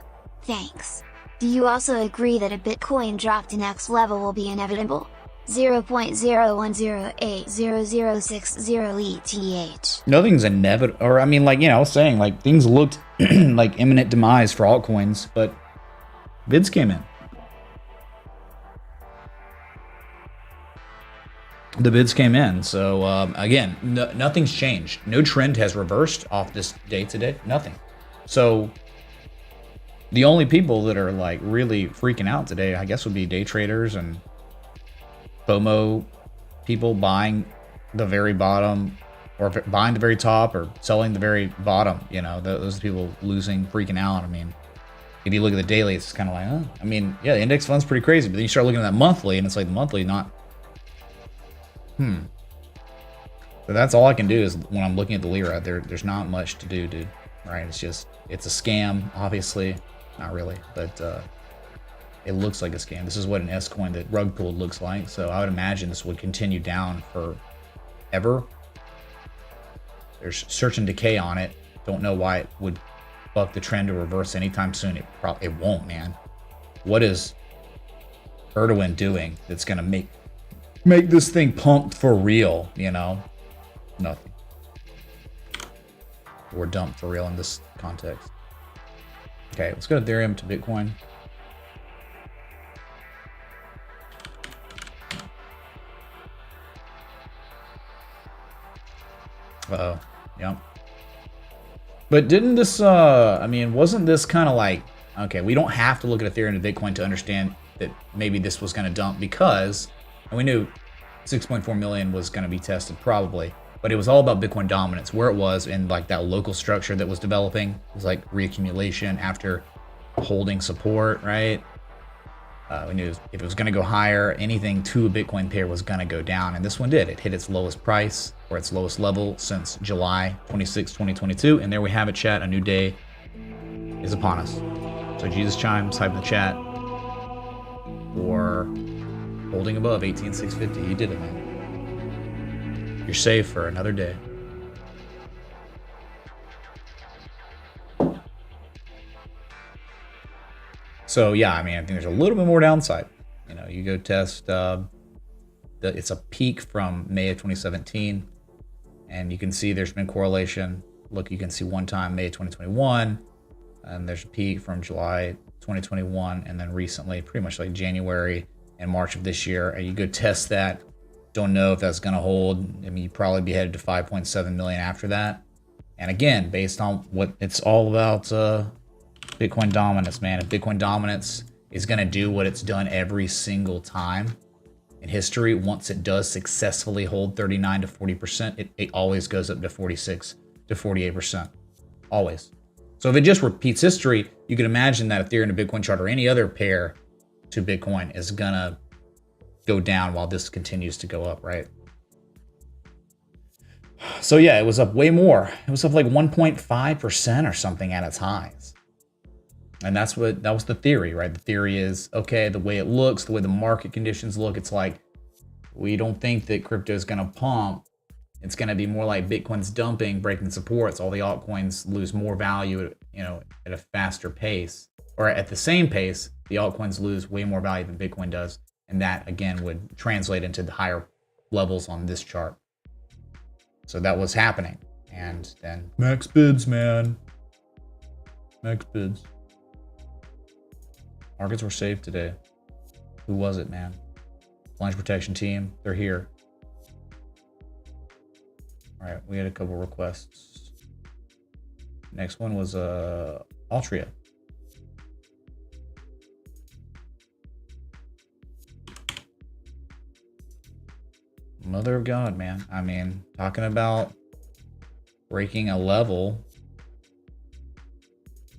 [SPEAKER 4] Thanks. Do you also agree that a Bitcoin drop to next level will be inevitable? 0.010800060 ETH.
[SPEAKER 1] Nothing's inevitable, or I mean, like, you know, I was saying, like, things looked like imminent demise for altcoins, but bids came in. The bids came in. So again, nothing's changed. No trend has reversed off this day today. Nothing. So the only people that are like really freaking out today, I guess, would be day traders and FOMO people buying the very bottom, or buying the very top, or selling the very bottom. You know, those people losing, freaking out. I mean, if you look at the daily, it's kind of like, I mean, yeah, the index fund's pretty crazy, but then you start looking at that monthly, and it's like the monthly not. So that's all I can do is when I'm looking at the lira. There's not much to do, dude. Right? It's a scam, obviously. Not really, but it looks like a scam. This is what an S coin, that rug pull, looks like. So I would imagine this would continue down forever. There's search and decay on it. Don't know why it would buck the trend or reverse anytime soon. It won't, man. What is Erdogan doing that's gonna make this thing pump for real? You know, nothing. Or dump for real in this context. Okay, let's go to Ethereum to Bitcoin. Uh-oh. Yep. But didn't this, I mean, wasn't this kind of like, okay, we don't have to look at Ethereum to Bitcoin to understand that maybe this was going to dump, because, and we knew 6.4 million was going to be tested probably, but it was all about Bitcoin dominance, where it was in like that local structure that was developing. It was like reaccumulation after holding support, right? We knew if it was going to go higher, anything to a Bitcoin pair was going to go down, and this one did. It hit its lowest price, or its lowest level, since July 26, 2022, and there we have it, chat. A new day is upon us. So Jesus chimes, type in the chat, or holding above 18,650. You did it, man. You're safe for another day. So yeah, I mean, I think there's a little bit more downside. You know, you go test, it's a peak from May of 2017, and you can see there's been correlation. Look, you can see one time May 2021, and there's a peak from July 2021, and then recently, pretty much like January and March of this year. And you go test that. Don't know if that's going to hold. I mean, you'd probably be headed to 5.7 million after that. And again, based on what it's all about, Bitcoin dominance, man. If Bitcoin dominance is going to do what it's done every single time in history, once it does successfully hold 39 to 40%, it always goes up to 46 to 48%. Always. So if it just repeats history, you can imagine that Ethereum to Bitcoin chart, or any other pair to Bitcoin, is going to go down while this continues to go up, right? So yeah, it was up way more. It was up like 1.5% or something at its highs. And that was the theory, right? The theory is, okay, the way it looks, the way the market conditions look, it's like, we don't think that crypto is going to pump It's going to be more like Bitcoin's dumping, breaking supports. All the altcoins lose more value, at a faster pace, or at the same pace. The altcoins lose way more value than Bitcoin does, and that again would translate into the higher levels on this chart. So that was happening, and then max bids, man. Max bids. Markets were safe today. Who was it, man? Plunge protection team. They're here. All right, we had a couple requests. Next one was Altria. Mother of God, man. I mean, talking about breaking a level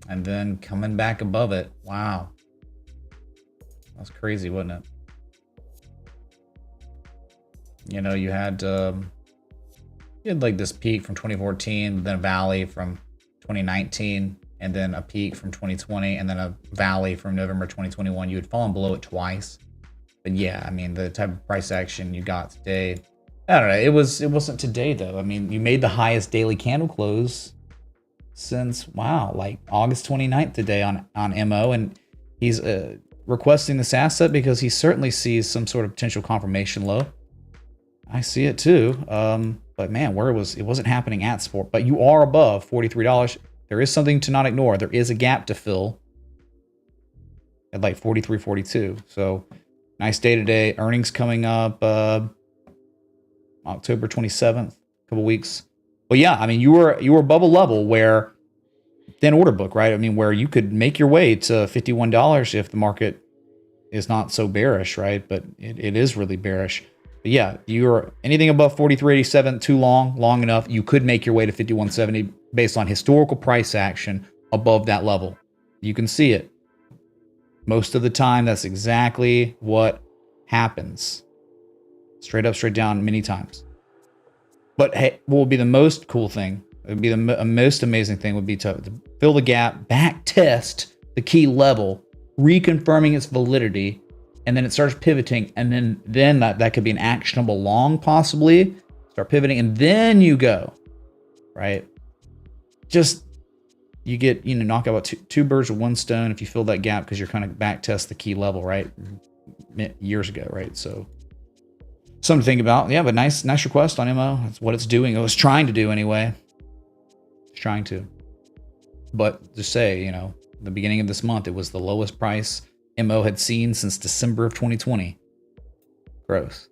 [SPEAKER 1] and then coming back above it. Wow. That's crazy, wasn't it? You had like this peak from 2014, then a valley from 2019, and then a peak from 2020, and then a valley from November 2021. You had fallen below it twice. But yeah, I mean, the type of price action you got today, I don't know. It wasn't today though. I mean, you made the highest daily candle close since like August 29th today on MO, and he's requesting this asset because he certainly sees some sort of potential confirmation low. I see it too. But man, it wasn't happening at sport. But you are above $43. There is something to not ignore. There is a gap to fill at like 43.42. So nice day today. Earnings coming up October 27th, a couple weeks. But yeah, I mean, you were above a level where thin order book, right? I mean, where you could make your way to $51 if the market is not so bearish, right? But it is really bearish. But yeah, you're anything above 43.87 too long enough, you could make your way to 51.70 based on historical price action above that level. You can see it. Most of the time, that's exactly what happens. Straight up, straight down, many times. But hey, what would be the most cool thing? It would be the most amazing thing would be to fill the gap, back test the key level, reconfirming its validity, and then it starts pivoting, and then that could be an actionable long, possibly. Start pivoting, and then you go, right? Just, you get, knock out two birds with one stone if you fill that gap because you're kind of back test the key level, right? Years ago, right? So something to think about. Yeah, but nice request on MO. That's what it's doing. It was trying to do anyway. It's trying to. But to say, the beginning of this month, it was the lowest price MO had seen since December of 2020. Gross.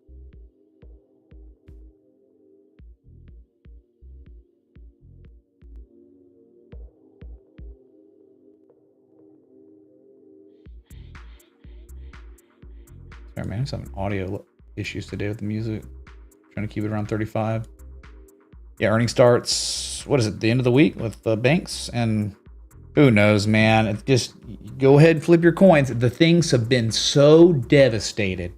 [SPEAKER 1] Sorry, man, I'm having audio issues today with the music. Trying to keep it around 35. Yeah, earnings starts, what is it, the end of the week with the banks? And who knows, man? It's just, go ahead and flip your coins. The things have been so devastated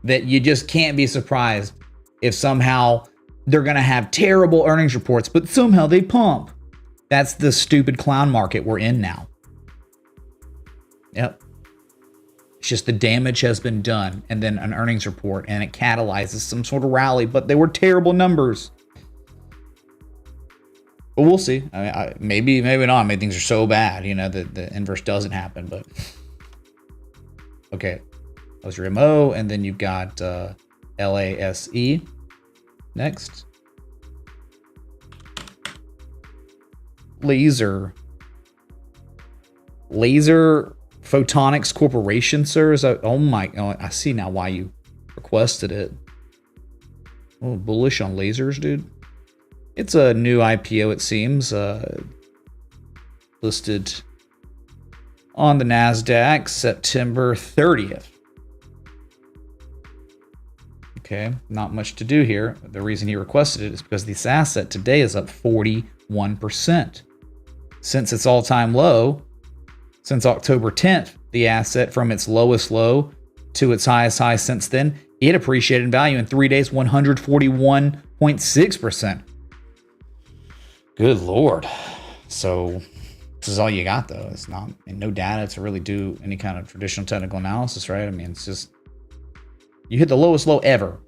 [SPEAKER 1] that you just can't be surprised if somehow they're going to have terrible earnings reports, but somehow they pump. That's the stupid clown market we're in now. Yep. It's just the damage has been done, and then an earnings report, and it catalyzes some sort of rally, but they were terrible numbers. But we'll see. I mean, maybe not. I mean, things are so bad, that the inverse doesn't happen. But okay, that was your MO, and then you've got LASE next. Laser Photonics Corporation, sir. I see now why you requested it. Oh, bullish on lasers, dude. It's a new IPO, it seems, listed on the NASDAQ September 30th. Okay, not much to do here. The reason he requested it is because this asset today is up 41%. Since its all-time low, since October 10th, the asset from its lowest low to its highest high since then, it appreciated in value in 3 days, 141.6%. Good Lord. So this is all you got, though. It's not, and no data to really do any kind of traditional technical analysis, right? I mean, it's just, you hit the lowest low ever,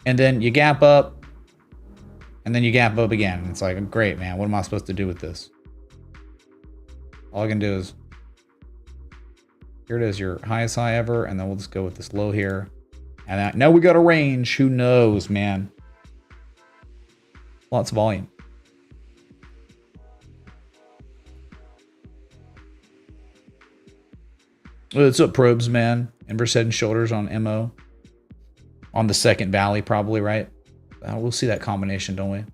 [SPEAKER 1] and then you gap up, And then you gap up again. It's like, great, man. What am I supposed to do with this? All I can do is, here it is, your highest high ever, and then we'll just go with this low here. And now we got a range. Who knows, man? Lots of volume. What's up, probes, man? Inverse head and shoulders on MO. On the second valley, probably, right? We'll see that combination, don't we?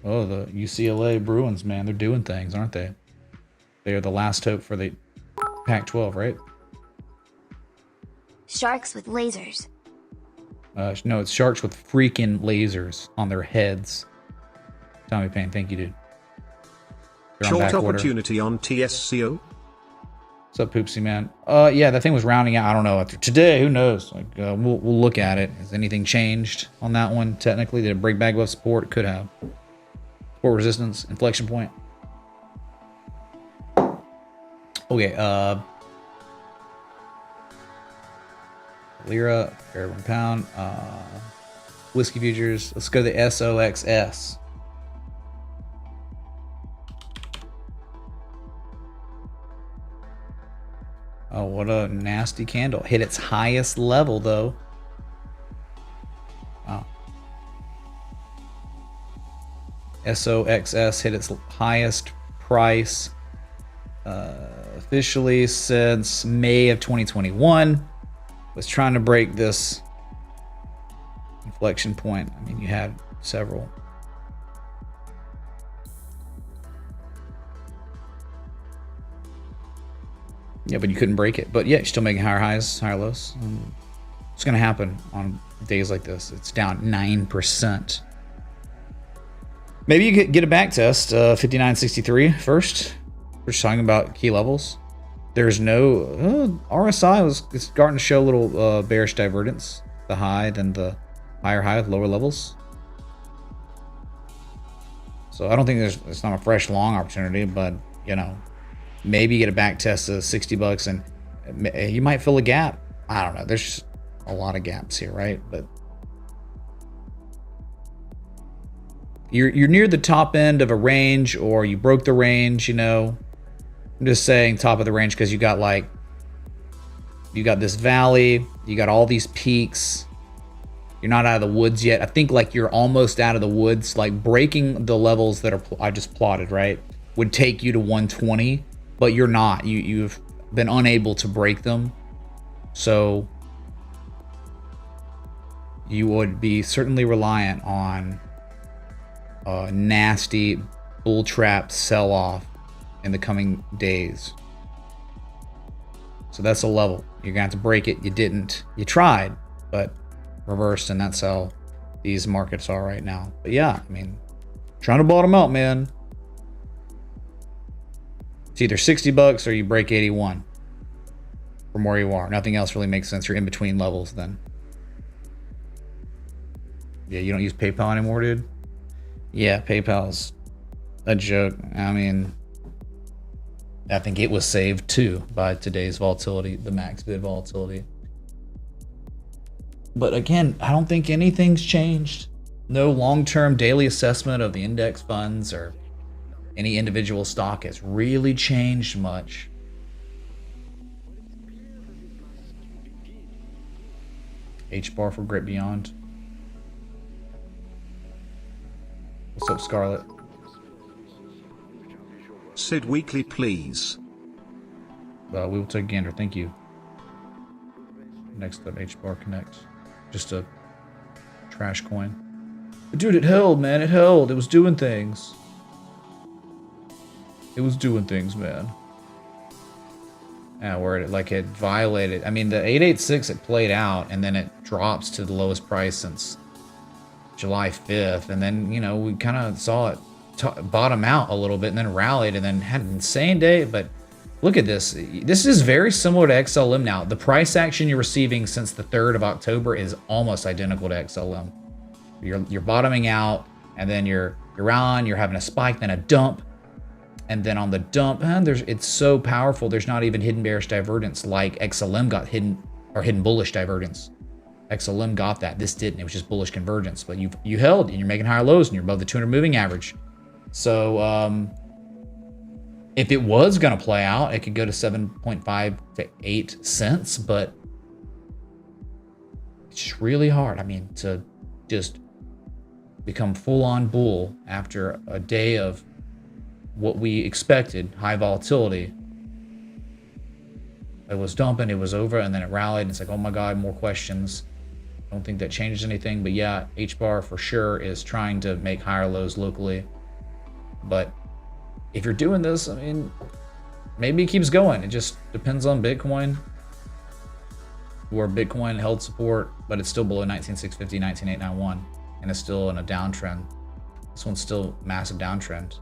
[SPEAKER 1] Oh, the UCLA Bruins, man. They're doing things, aren't they? They are the last hope for the Pac-12, right?
[SPEAKER 4] Sharks with lasers.
[SPEAKER 1] No, it's sharks with freaking lasers on their heads. Tommy Payne, thank you, dude.
[SPEAKER 7] Short opportunity on TSCO.
[SPEAKER 1] What's up, Poopsie, man? Yeah, that thing was rounding out. I don't know. After today, who knows? Like, we'll look at it. Has anything changed on that one? Technically, did it break back above support? It could have. Support resistance, inflection point. Okay, Lira, fair 1 pound. Whiskey futures. Let's go to the SOXS. Oh, what a nasty candle. Hit its highest level, though. Wow. SOXS hit its highest price officially since May of 2021. Was trying to break this inflection point. I mean, you had several. Yeah, but you couldn't break it. But yeah, you're still making higher highs, higher lows. It's going to happen on days like this. It's down 9%. Maybe you get a back test, 59.63 first. We're just talking about key levels. There's no RSI was starting to show a little bearish divergence. The high, then the higher high with lower levels. So I don't think it's not a fresh long opportunity, but you know, maybe you get a back test of 60 bucks and you might fill a gap. I don't know. There's just a lot of gaps here, right? But you're near the top end of a range, or you broke the range, you know. I'm just saying top of the range because you got this valley, you got all these peaks. You're not out of the woods yet. I think like you're almost out of the woods. Like breaking the levels that I just plotted, right, would take you to 120, but you're not. You've been unable to break them. So you would be certainly reliant on a nasty bull trap sell-off in the coming days. So that's a level. You're gonna have to break it. You didn't. You tried, but reversed, and that's how these markets are right now. But yeah, I mean, trying to bottom out, man. It's either 60 bucks or you break 81 from where you are. Nothing else really makes sense. You're in between levels then. Yeah, you don't use PayPal anymore, dude? Yeah, PayPal's a joke. I mean, I think it was saved too by today's volatility, the max bid volatility. But again, I don't think anything's changed. No long-term daily assessment of the index funds or any individual stock has really changed much. HBAR for Grit Beyond. What's up, Scarlett?
[SPEAKER 7] Sid Weekly, please.
[SPEAKER 1] We will take a gander. Thank you. Next up, HBAR Connect. Just a trash coin. But dude, it held, man. It held. It was doing things. It was doing things, man. Yeah, where it violated. I mean, the 886 it played out, and then it drops to the lowest price since July 5th, and then, you know, we kind of saw it bottom out a little bit and then rallied and then had an insane day. But look at this. This is very similar to XLM now. The price action you're receiving since the 3rd of October is almost identical to XLM. You're bottoming out, and then you're on, you're having a spike, then a dump, and then on the dump, it's so powerful. There's not even hidden bearish divergence like XLM got hidden bullish divergence. XLM got that. This didn't. It was just bullish convergence. But you held, and you're making higher lows, and you're above the 200 moving average. So if it was going to play out, it could go to 7.5 to 8 cents. But it's just really hard. I mean, to just become full-on bull after a day of what we expected, high volatility. It was dumping, it was over, and then it rallied, and it's like, oh my God, more questions. I don't think that changes anything, but yeah, HBAR for sure is trying to make higher lows locally. But if you're doing this, I mean, maybe it keeps going. It just depends on Bitcoin, where Bitcoin held support, but it's still below 19,650, 19,891, and it's still in a downtrend. This one's still massive downtrend.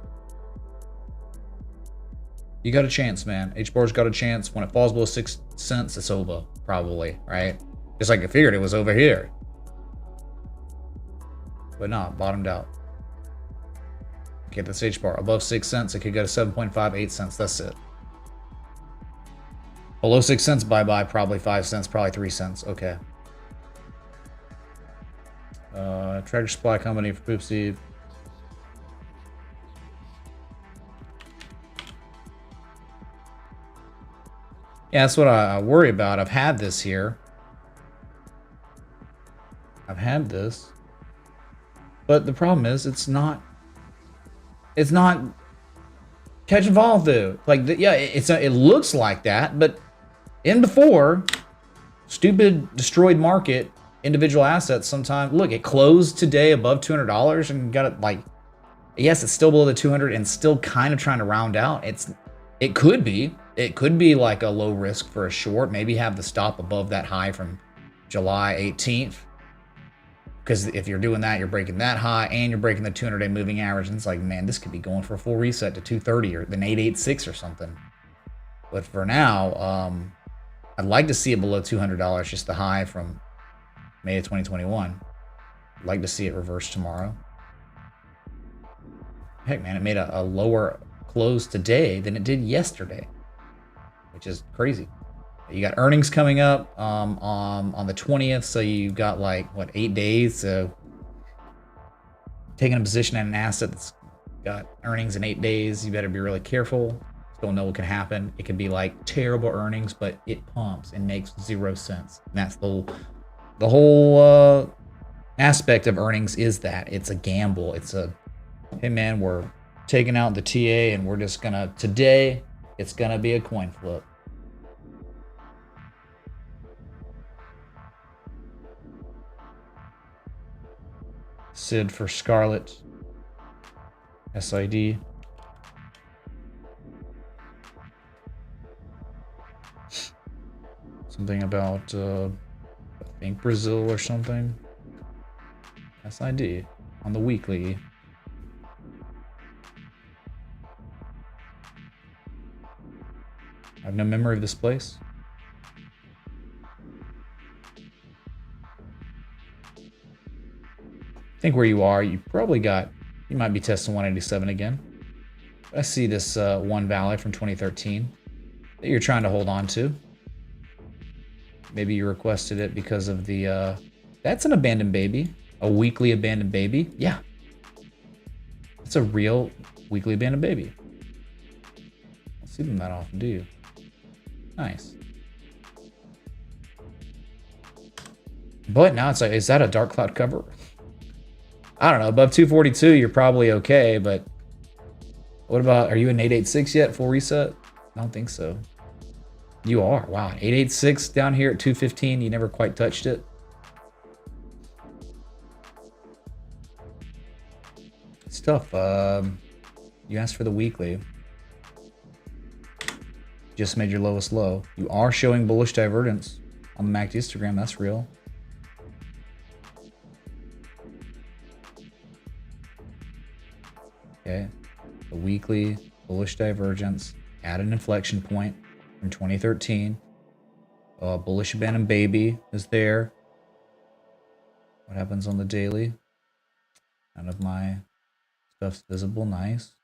[SPEAKER 1] You got a chance, man. HBAR's got a chance. When it falls below 6 cents, it's over, probably, right? Just like I figured it was over here. But no, bottomed out. Okay, that's HBAR. Above 6 cents, it could go to 7.5, 8 cents. That's it. Below 6 cents, bye-bye. Probably 5 cents, probably 3 cents. Okay. Tractor Supply Company for Poopsie. Yeah, that's what I worry about. I've had this here. I've had this. But the problem is, it's not catch and fall through. Like, yeah, it looks like that, but in before, stupid destroyed market, individual assets sometimes, look, it closed today above $200 and got it like, yes, it's still below the 200 and still kind of trying to round out. It could be like a low risk for a short, maybe have the stop above that high from July 18th. Because if you're doing that, you're breaking that high and you're breaking the 200-day moving average. And it's like, man, this could be going for a full reset to 230 or then 886 or something. But for now, I'd like to see it below $200, just the high from May of 2021. I'd like to see it reverse tomorrow. Heck, man, it made a lower close today than it did yesterday, which is crazy. You got earnings coming up on the 20th, so you've got like, what, 8 days? So taking a position in an asset that's got earnings in 8 days, you better be really careful. Don't know what can happen. It could be like terrible earnings, but it pumps and makes 0 sense. And that's the whole aspect of earnings is that it's a gamble. It's a, hey man, we're taking out the TA and we're just gonna, today, it's gonna be a coin flip. SID for Scarlet. SID. Something about, I think Brazil or something. SID on the weekly. I have no memory of this place. I think where you are, you probably got, you might be testing 187 again. I see this one valley from 2013 that you're trying to hold on to. Maybe you requested it because of the, that's an abandoned baby, a weekly abandoned baby. Yeah, it's a real weekly abandoned baby. Don't see them that often, do you? Nice. But now it's like, is that a dark cloud cover? I don't know, above 242, you're probably okay, but what about, are you in 886 yet, full reset? I don't think so. You are, wow, 886 down here at 215, you never quite touched it. It's tough. You asked for the weekly. Just made your lowest low. You are showing bullish divergence on the MACD histogram, that's real. Okay, the weekly bullish divergence at an inflection point from 2013. Bullish abandoned baby is there. What happens on the daily? None of my stuff's visible, nice.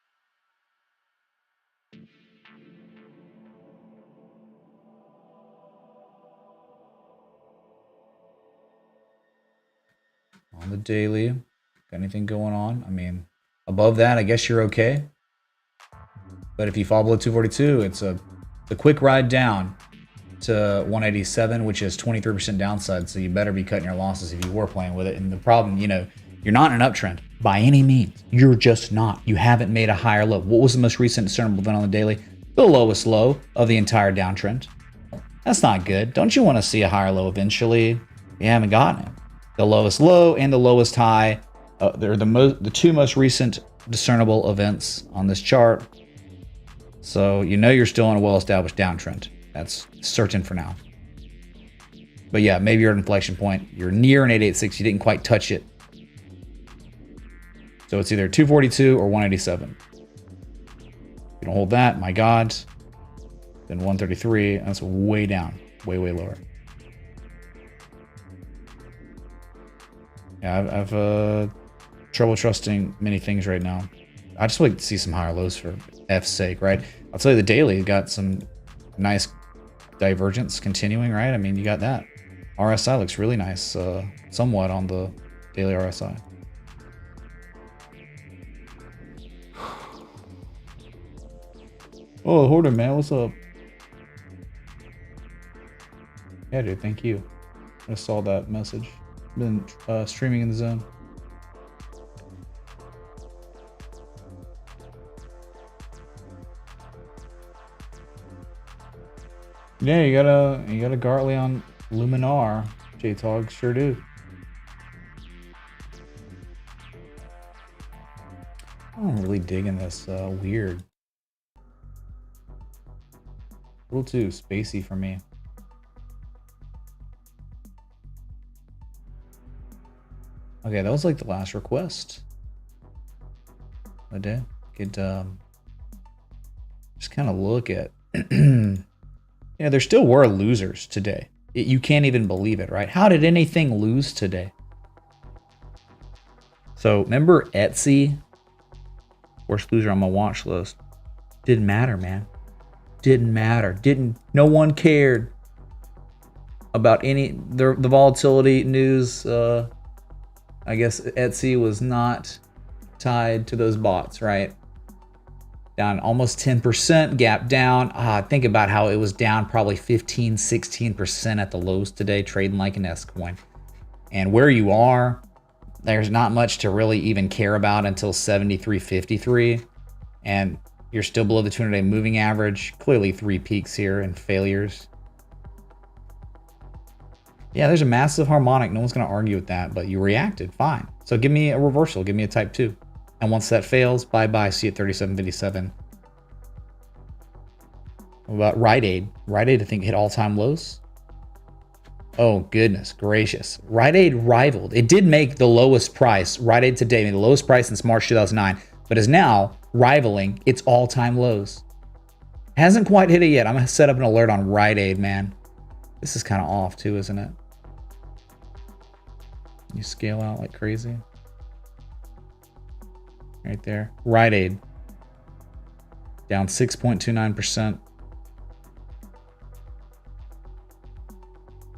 [SPEAKER 1] the daily. Got anything going on? I mean, above that, I guess you're okay. But if you fall below 242, it's a quick ride down to 187, which is 23% downside. So you better be cutting your losses if you were playing with it. And the problem, you know, you're not in an uptrend by any means. You're just not. You haven't made a higher low. What was the most recent discernible event on the daily? The lowest low of the entire downtrend. That's not good. Don't you want to see a higher low eventually? You haven't gotten it. The lowest low and the lowest high. They're the two most recent discernible events on this chart. So you know you're still in a well-established downtrend. That's certain for now. But yeah, maybe you're at an inflection point. You're near an 886. You didn't quite touch it. So it's either 242 or 187. If you don't hold that, my God, then 133. That's way down, way lower. Yeah, I've trouble trusting many things right now. I just like to see some higher lows for F's sake, right? I'll tell you, the daily got some nice divergence continuing, right? I mean, you got that. RSI looks really nice, somewhat on the daily RSI. Oh, Hoarder, man, what's up? Yeah, dude, thank you. I saw that message. Been streaming in the zone. Yeah, you got a Gartley on Luminar, J-Tog, sure do. I'm really digging this weird. A little too spacey for me. Okay, that was like the last request. I did. Could just kind of look at yeah, there still were losers today. You can't even believe it, right? How did anything lose today? So remember Etsy? Worst loser on my watch list. Didn't matter, man. Didn't matter. No one cared about the volatility news. I guess Etsy was not tied to those bots, right? Down almost 10%, gap down. Think about how it was down probably 15, 16% at the lows today, trading like an S-coin. And where you are, there's not much to really even care about until 73.53. And you're still below the 200-day moving average. Clearly 3 peaks here and failures. Yeah, there's a massive harmonic. No one's going to argue with that, but you reacted. Fine. So give me a reversal. Give me a type 2. And once that fails, bye-bye. See you at 37.57. What about Rite Aid? Rite Aid, I think, hit all-time lows. Oh, goodness gracious. Rite Aid rivaled. It did make the lowest price. Rite Aid today made the lowest price since March 2009, but is now rivaling its all-time lows. Hasn't quite hit it yet. I'm going to set up an alert on Rite Aid, man. This is kind of off, too, isn't it? You scale out like crazy. Right there. Rite Aid. Down 6.29%.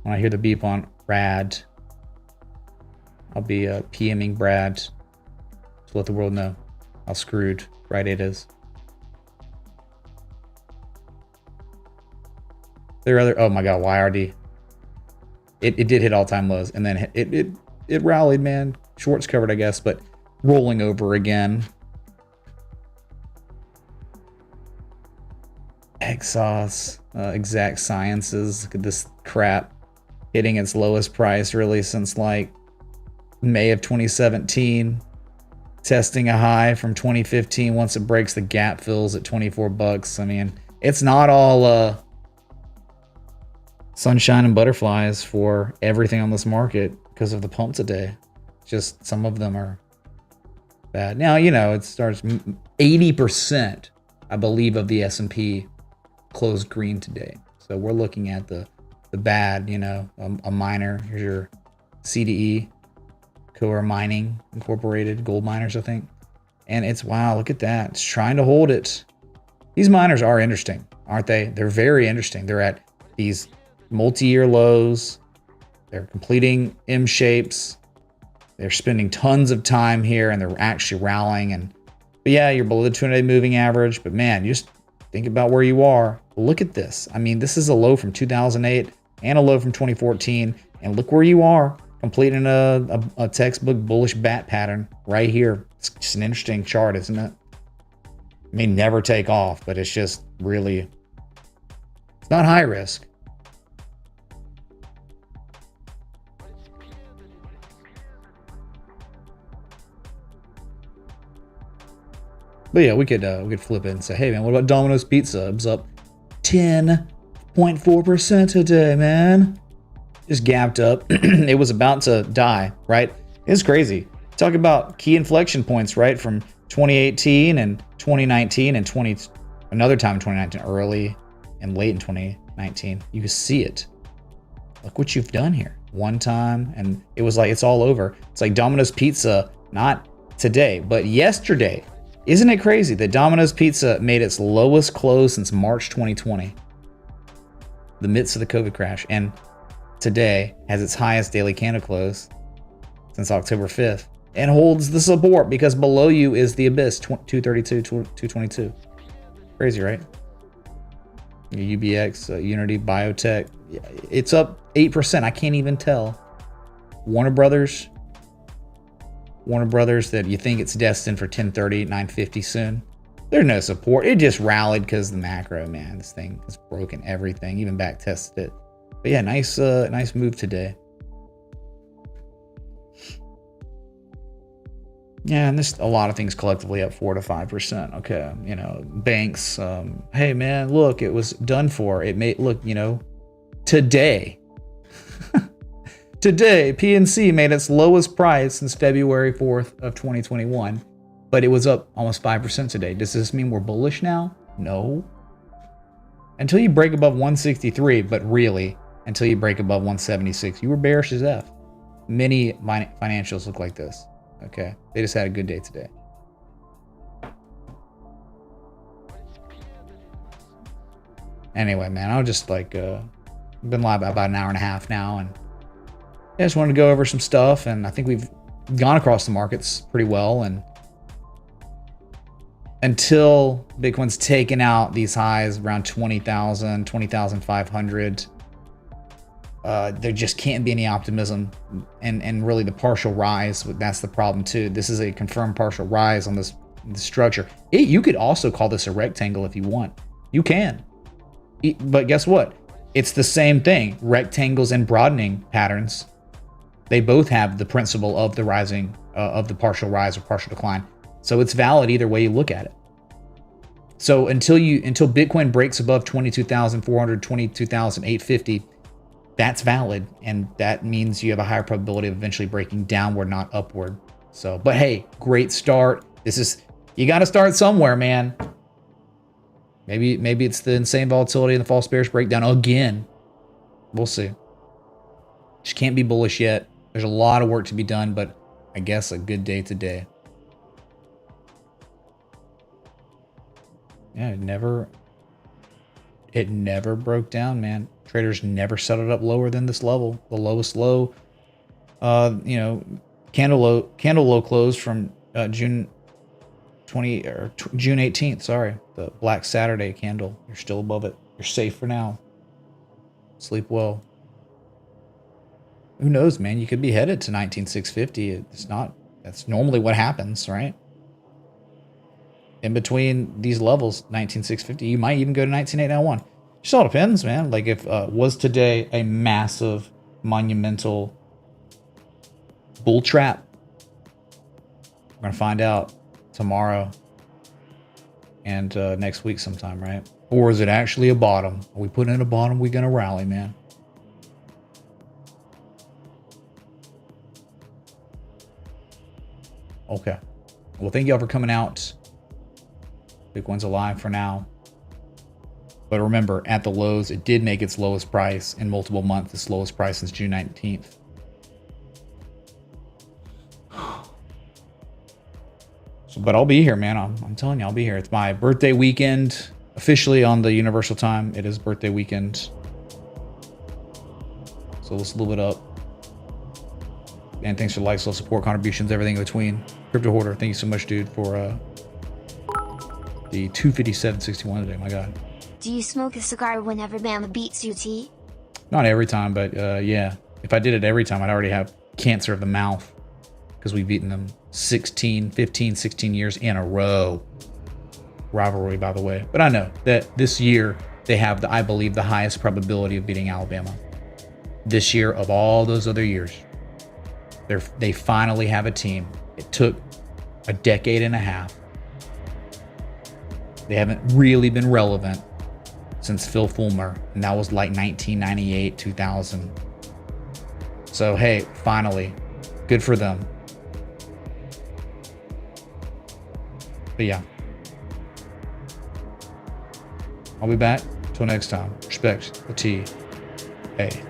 [SPEAKER 1] When I hear the beep on Rad, I'll be PMing Brad to let the world know how screwed Rite Aid is. There are other, oh my God, YRD. It did hit all-time lows, and then it rallied, man. Shorts covered, I guess, but rolling over again. Exos, Exact Sciences, look at this crap. Hitting its lowest price really since like May of 2017. Testing a high from 2015. Once it breaks the gap fills at 24 bucks. I mean, it's not all sunshine and butterflies for everything on this market because of the pump today. Just some of them are bad. Now, you know, it starts 80%, I believe, of the S&P closed green today. So we're looking at the bad, you know, a miner. Here's your CDE, Core Mining Incorporated, gold miners, I think. And it's, wow, look at that. It's trying to hold it. These miners are interesting, aren't they? They're very interesting. They're at these multi-year lows. They're completing M shapes. They're spending tons of time here and they're actually rallying. But yeah, you're below the 200-day moving average. But man, just think about where you are. Look at this. I mean, this is a low from 2008 and a low from 2014. And look where you are, completing a textbook bullish bat pattern right here. It's just an interesting chart, isn't it? It may never take off, but it's just really, it's not high risk. But yeah, we could flip it and say, hey man, what about Domino's Pizza? It was up 10.4% today, man. Just gapped up. It was about to die, right? It's crazy. Talk about key inflection points, right? From 2018 and 2019 and another time in 2019, early and late in 2019. You can see it. Look what you've done here. One time, and it was like, it's all over. It's like Domino's Pizza, not today, but yesterday. Isn't it crazy that Domino's Pizza made its lowest close since March 2020, the midst of the COVID crash, and today has its highest daily candle close since October 5th and holds the support because below you is the abyss, 232, 222. Crazy, right? UBX, Unity, Biotech, it's up 8%. I can't even tell. Warner Brothers that you think it's destined for 1030, 950 soon. There's no support. It just rallied because the macro, man. This thing has broken everything, even back tested it. But yeah, nice move today. Yeah, and this a lot of things collectively up 4 to 5%. Okay, you know, banks. Hey man, look, it was done for. It made look, you know, today. Today, PNC made its lowest price since February 4th of 2021, but it was up almost 5% today. Does this mean we're bullish now? No. Until you break above 163, but really, until you break above 176, you were bearish as F. Many financials look like this. Okay, they just had a good day today. Anyway, man, I'll just like, been live about an hour and a half now, and I just wanted to go over some stuff, and I think we've gone across the markets pretty well. And until Bitcoin's taken out these highs around 20,000, 20,500, there just can't be any optimism. And really the partial rise, that's the problem too. This is a confirmed partial rise on this structure. You could also call this a rectangle if you want. You can. But guess what? It's the same thing. Rectangles and broadening patterns, they both have the principle of the rising, of the partial rise or partial decline. So it's valid either way you look at it. So until Bitcoin breaks above 22,400, 22,850, that's valid. And that means you have a higher probability of eventually breaking downward, not upward. So, but hey, great start. You got to start somewhere, man. Maybe it's the insane volatility and the false bearish breakdown again. We'll see. Just can't be bullish yet. There's a lot of work to be done, but I guess a good day today. Yeah, it never broke down, man. Traders never settled up lower than this level. The lowest low, you know, candle low close from June 18th. Sorry, the Black Saturday candle. You're still above it. You're safe for now. Sleep well. Who knows, man? You could be headed to 19,650. That's normally what happens, right? In between these levels, 19,650, you might even go to 19,891. Just all depends, man. Like if was today a massive, monumental bull trap? We're gonna find out tomorrow and next week sometime, right? Or is it actually a bottom? Are we putting in a bottom? We're gonna rally, man. Okay. Well, thank y'all for coming out. Bitcoin's alive for now. But remember, at the lows, it did make its lowest price in multiple months, its lowest price since June 19th. So, but I'll be here, man. I'm telling you, I'll be here. It's my birthday weekend, officially on the Universal Time. It is birthday weekend. So let's move it up. And thanks for likes, love, support, contributions, everything in between. Crypto Hoarder, thank you so much, dude, for the 257.61 today. My God.
[SPEAKER 4] Do you smoke a cigar whenever Bama beats you, T?
[SPEAKER 1] Not every time, but yeah. If I did it every time, I'd already have cancer of the mouth because we've beaten them 16 years in a row. Rivalry, by the way. But I know that this year they have, I believe, the highest probability of beating Alabama. This year of all those other years. They finally have a team. It took a decade and a half. They haven't really been relevant since Phil Fulmer, and that was like 1998, 2000. So hey, finally, good for them. But yeah, I'll be back. Till next time. Respect the T. Hey.